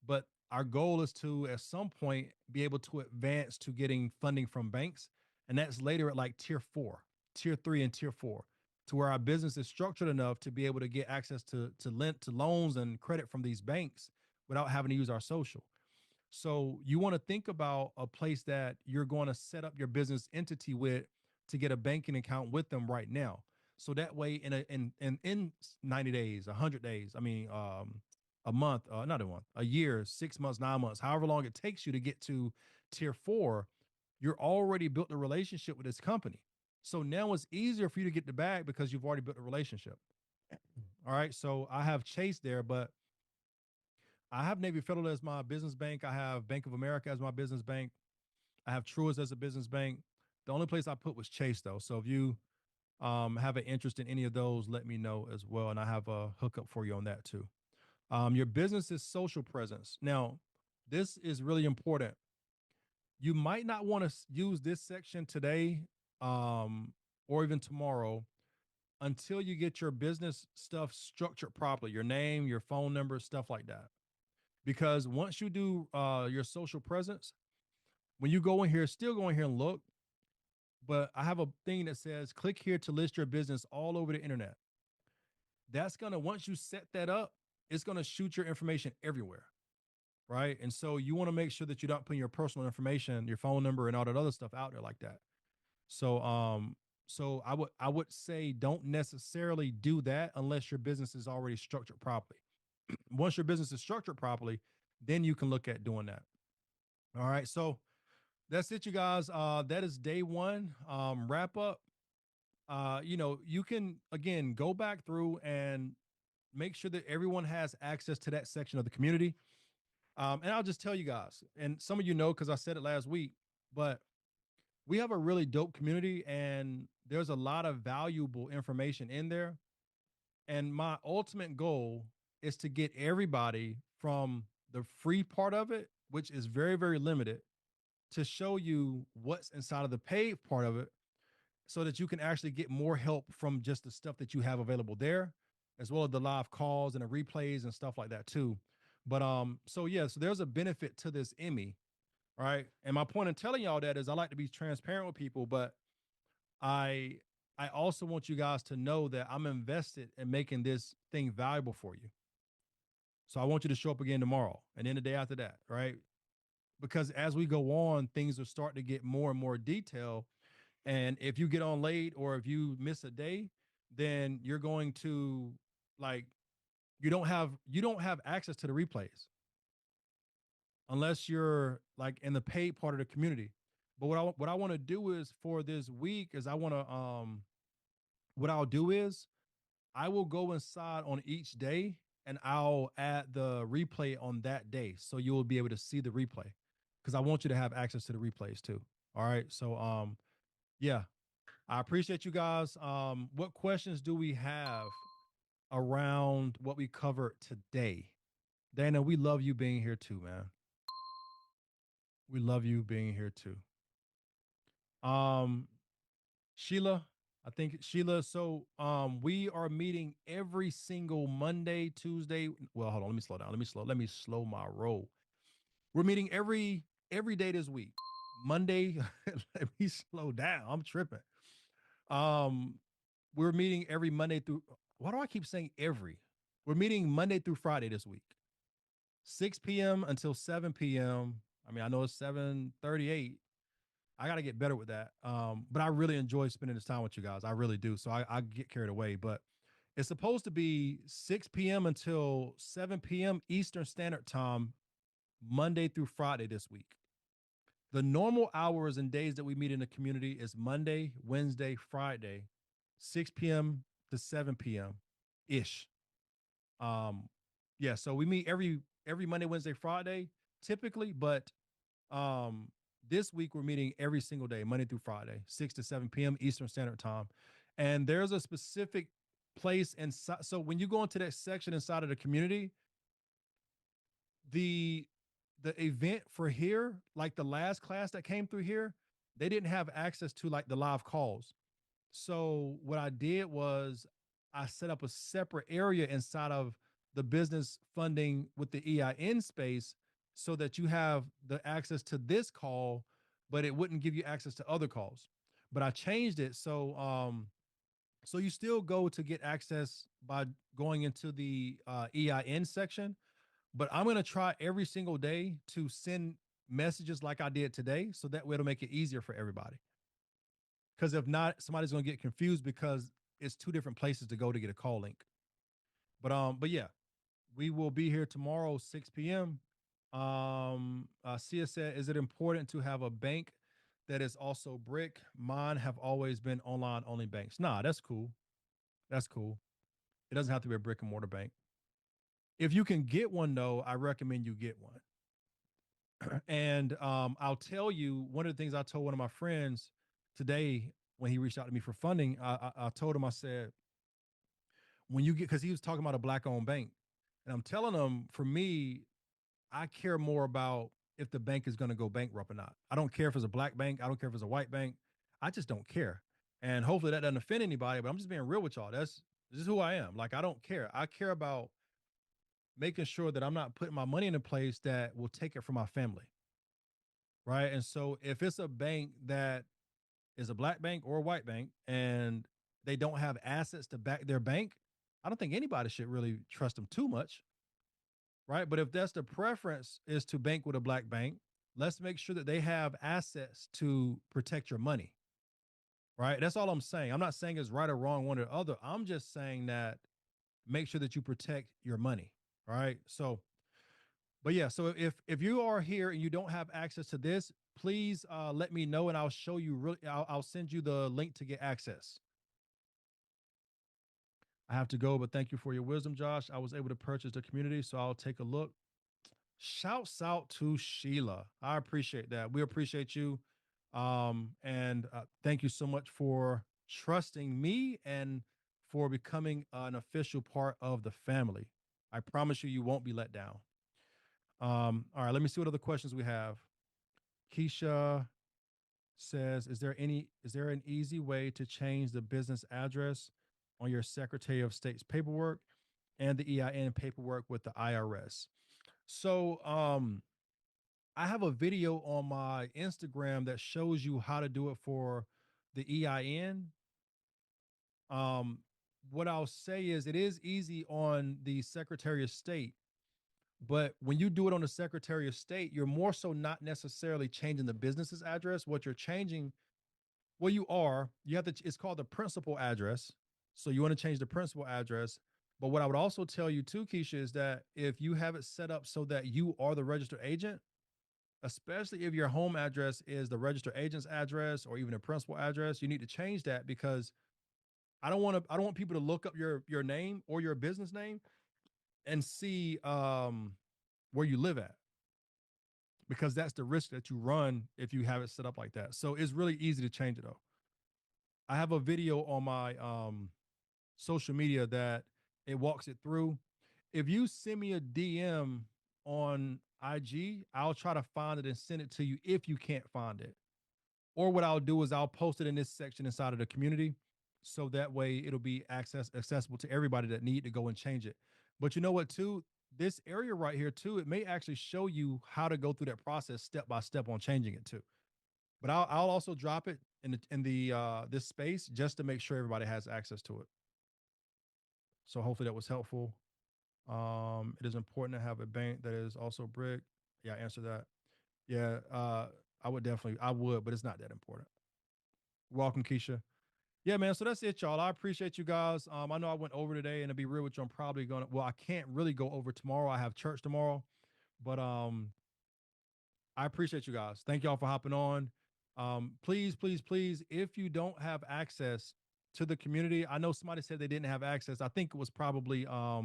But our goal is to, at some point, be able to advance to getting funding from banks. And that's later at like tier four, tier three, and tier four, to where our business is structured enough to be able to get access to loans and credit from these banks without having to use our social. So you want to think about a place that you're going to set up your business entity with to get a banking account with them right now. So that way, in 90 days, 100 days, I mean, a month, not a month, a year, 6 months, 9 months, however long it takes you to get to tier four, you're already built a relationship with this company. So now it's easier for you to get the bag because you've already built a relationship. All right. So I have Chase there, but I have Navy Federal as my business bank. I have Bank of America as my business bank. I have Truist as a business bank. The only place I put was Chase, though. So if you have an interest in any of those, let me know as well, and I have a hookup for you on that too. Your business's social presence. Now, this is really important. You might not want to use this section today, or even tomorrow, until you get your business stuff structured properly, your name, your phone number, stuff like that. Because once you do your social presence, when you go in here, still go in here and look, but I have a thing that says click here to list your business all over the internet. That's gonna, once you set that up, it's gonna shoot your information everywhere, right? And so you want to make sure that you're not putting your personal information, your phone number, and all that other stuff out there like that. So I would say don't necessarily do that unless your business is already structured properly. Once your business is structured properly, then you can look at doing that. All right. So that's it, you guys. That is day one. Wrap up. You can again go back through and make sure that everyone has access to that section of the community. And I'll just tell you guys, and some of you know because I said it last week, but we have a really dope community and there's a lot of valuable information in there. And my ultimate goal is to get everybody from the free part of it, which is very, very limited, to show you what's inside of the paid part of it so that you can actually get more help from just the stuff that you have available there, as well as the live calls and the replays and stuff like that too. But so yeah, so there's a benefit to this Emmy, right? And my point in telling y'all that is I like to be transparent with people, but I I also want you guys to know that I'm invested in making this thing valuable for you. So I want you to show up again tomorrow and then the day after that, right? Because as we go on, things will start to get more and more detailed. And if you get on late or if you miss a day, then you're going to like you don't have access to the replays unless you're like in the paid part of the community. But what I want to do is for this week is I want to what I'll do is I will go inside on each day and I'll add the replay on that day so you will be able to see the replay because I want you to have access to the replays too. All right. So yeah, I appreciate you guys. What questions do we have around what we covered today? Dana, we love you being here too, man. We love you being here too. Um, Sheila, I think Sheila. So we are meeting every single Monday, Tuesday. Well, hold on, let me slow down. Let me slow my roll. We're meeting every day this week. Monday, let me slow down. I'm tripping. Um, we're meeting every Monday through, why do I keep saying every? We're meeting Monday through Friday this week. 6 p.m. until 7 p.m. I mean, I know it's 7:38. I got to get better with that. But I really enjoy spending this time with you guys. I really do. So I get carried away. But it's supposed to be 6 p.m. until 7 p.m. Eastern Standard Time, Monday through Friday this week. The normal hours and days that we meet in the community is Monday, Wednesday, Friday, 6 p.m. to 7 p.m. ish. Yeah, so we meet every Monday, Wednesday, Friday typically, but um this week we're meeting every single day, Monday through Friday, 6 to 7 p.m. Eastern Standard Time. And there's a specific place inside. So when you go into that section inside of the community, the the event for here, like the last class that came through here, they didn't have access to like the live calls. So what I did was I set up a separate area inside of the business funding with the EIN space so that you have the access to this call, but it wouldn't give you access to other calls. But I changed it so you still go to get access by going into the EIN section, but I'm going to try every single day to send messages like I did today so that way it'll make it easier for everybody. Because if not, somebody's going to get confused because it's two different places to go to get a call link. But yeah, we will be here tomorrow, 6 p.m. Sia said, is it important to have a bank that is also brick? Mine have always been online only banks. Nah, that's cool. That's cool. It doesn't have to be a brick and mortar bank. If you can get one though, I recommend you get one. And I'll tell you one of the things I told one of my friends today when he reached out to me for funding. I told him, I said, when you get, because he was talking about a black owned bank, And I'm telling them, for me, I care more about if the bank is going to go bankrupt or not. I don't care if it's a black bank. I don't care if it's a white bank. I just don't care. And hopefully that doesn't offend anybody, but I'm just being real with y'all. This is who I am. Like, I don't care. I care about making sure that I'm not putting my money in a place that will take it from my family. Right. And so if it's a bank that is a black bank or a white bank and they don't have assets to back their bank, I don't think anybody should really trust them too much. Right. But if that's the preference is to bank with a black bank, let's make sure that they have assets to protect your money. Right. That's all I'm saying. I'm not saying it's right or wrong, one or the other. I'm just saying that make sure that you protect your money. Right. So, but yeah, so if you are here and you don't have access to this, please let me know and I'll show you. I'll send you the link to get access. I have to go, but thank you for your wisdom, Josh. I was able to purchase the community, so I'll take a look. Shouts out to Sheila. I appreciate that. We appreciate you. And thank you so much for trusting me and for becoming an official part of the family. I promise you, you won't be let down. All right, let me see what other questions we have. Keisha says, is there an easy way to change the business address on your Secretary of State's paperwork and the EIN paperwork with the IRS? So I have a video on my Instagram that shows you how to do it for the EIN. What I'll say is it is easy on the Secretary of State, but when you do it on the Secretary of State, you're more so not necessarily changing the business's address. What you're changing, well, you have to, it's called the principal address. So you want to change the principal address. But what I would also tell you too, Keisha, is that if you have it set up so that you are the registered agent, especially if your home address is the registered agent's address or even a principal address, you need to change that because I don't want people to look up your name or your business name and see where you live at, because that's the risk that you run if you have it set up like that. So it's really easy to change it though. I have a video on my social media that it walks it through. If you send me a DM on IG, I'll try to find it and send it to you if you can't find it. Or what I'll do is I'll post it in this section inside of the community, so that way it'll be accessible to everybody that need to go and change it. But you know what, too? This area right here, too, it may actually show you how to go through that process step by step on changing it too. But I'll also drop it in the this space just to make sure everybody has access to it. So hopefully that was helpful. It is important to have a bank that is also brick. Yeah, I answered that. Yeah, I would, but it's not that important. Welcome, Keisha. Yeah, man. So that's it, y'all. I appreciate you guys. I know I went over today, and to be real with you, I'm probably gonna. Well, I can't really go over tomorrow. I have church tomorrow, but I appreciate you guys. Thank y'all for hopping on. Please, please, please, if you don't have access to the community, I know somebody said they didn't have access. I think it was probably uh,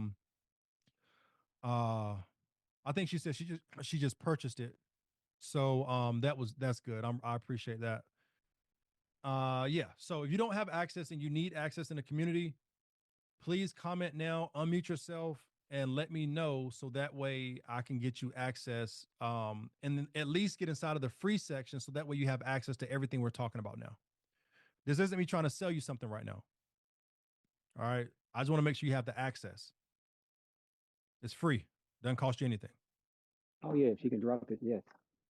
I think she said she just purchased it. So that's good. I appreciate that. Yeah. So if you don't have access and you need access in the community, please comment now, unmute yourself, and let me know so that way I can get you access, and then at least get inside of the free section so that way you have access to everything we're talking about now. This isn't me trying to sell you something right now. All right. I just want to make sure you have the access. It's free. Doesn't cost you anything. Oh yeah, if you can drop it, yes.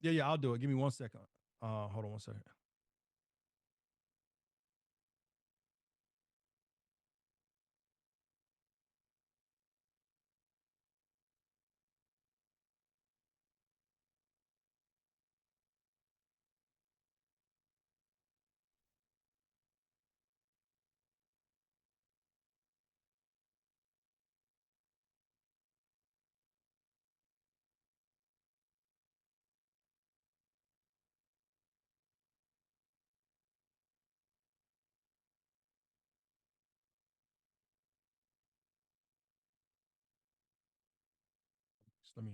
Yeah, I'll do it. Give me 1 second. Hold on 1 second. Just let me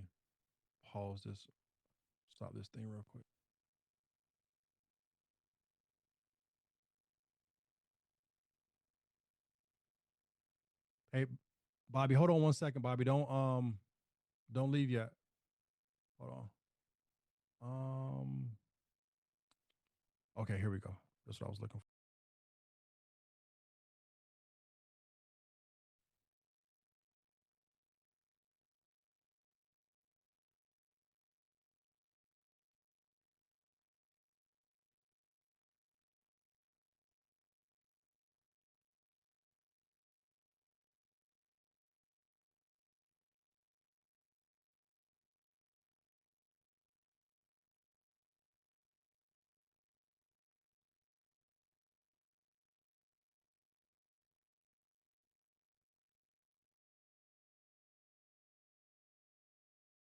pause this, stop this thing real quick. Hey, Bobby, hold on one second, Bobby. Don't leave yet. Hold on. Okay, here we go. That's what I was looking for.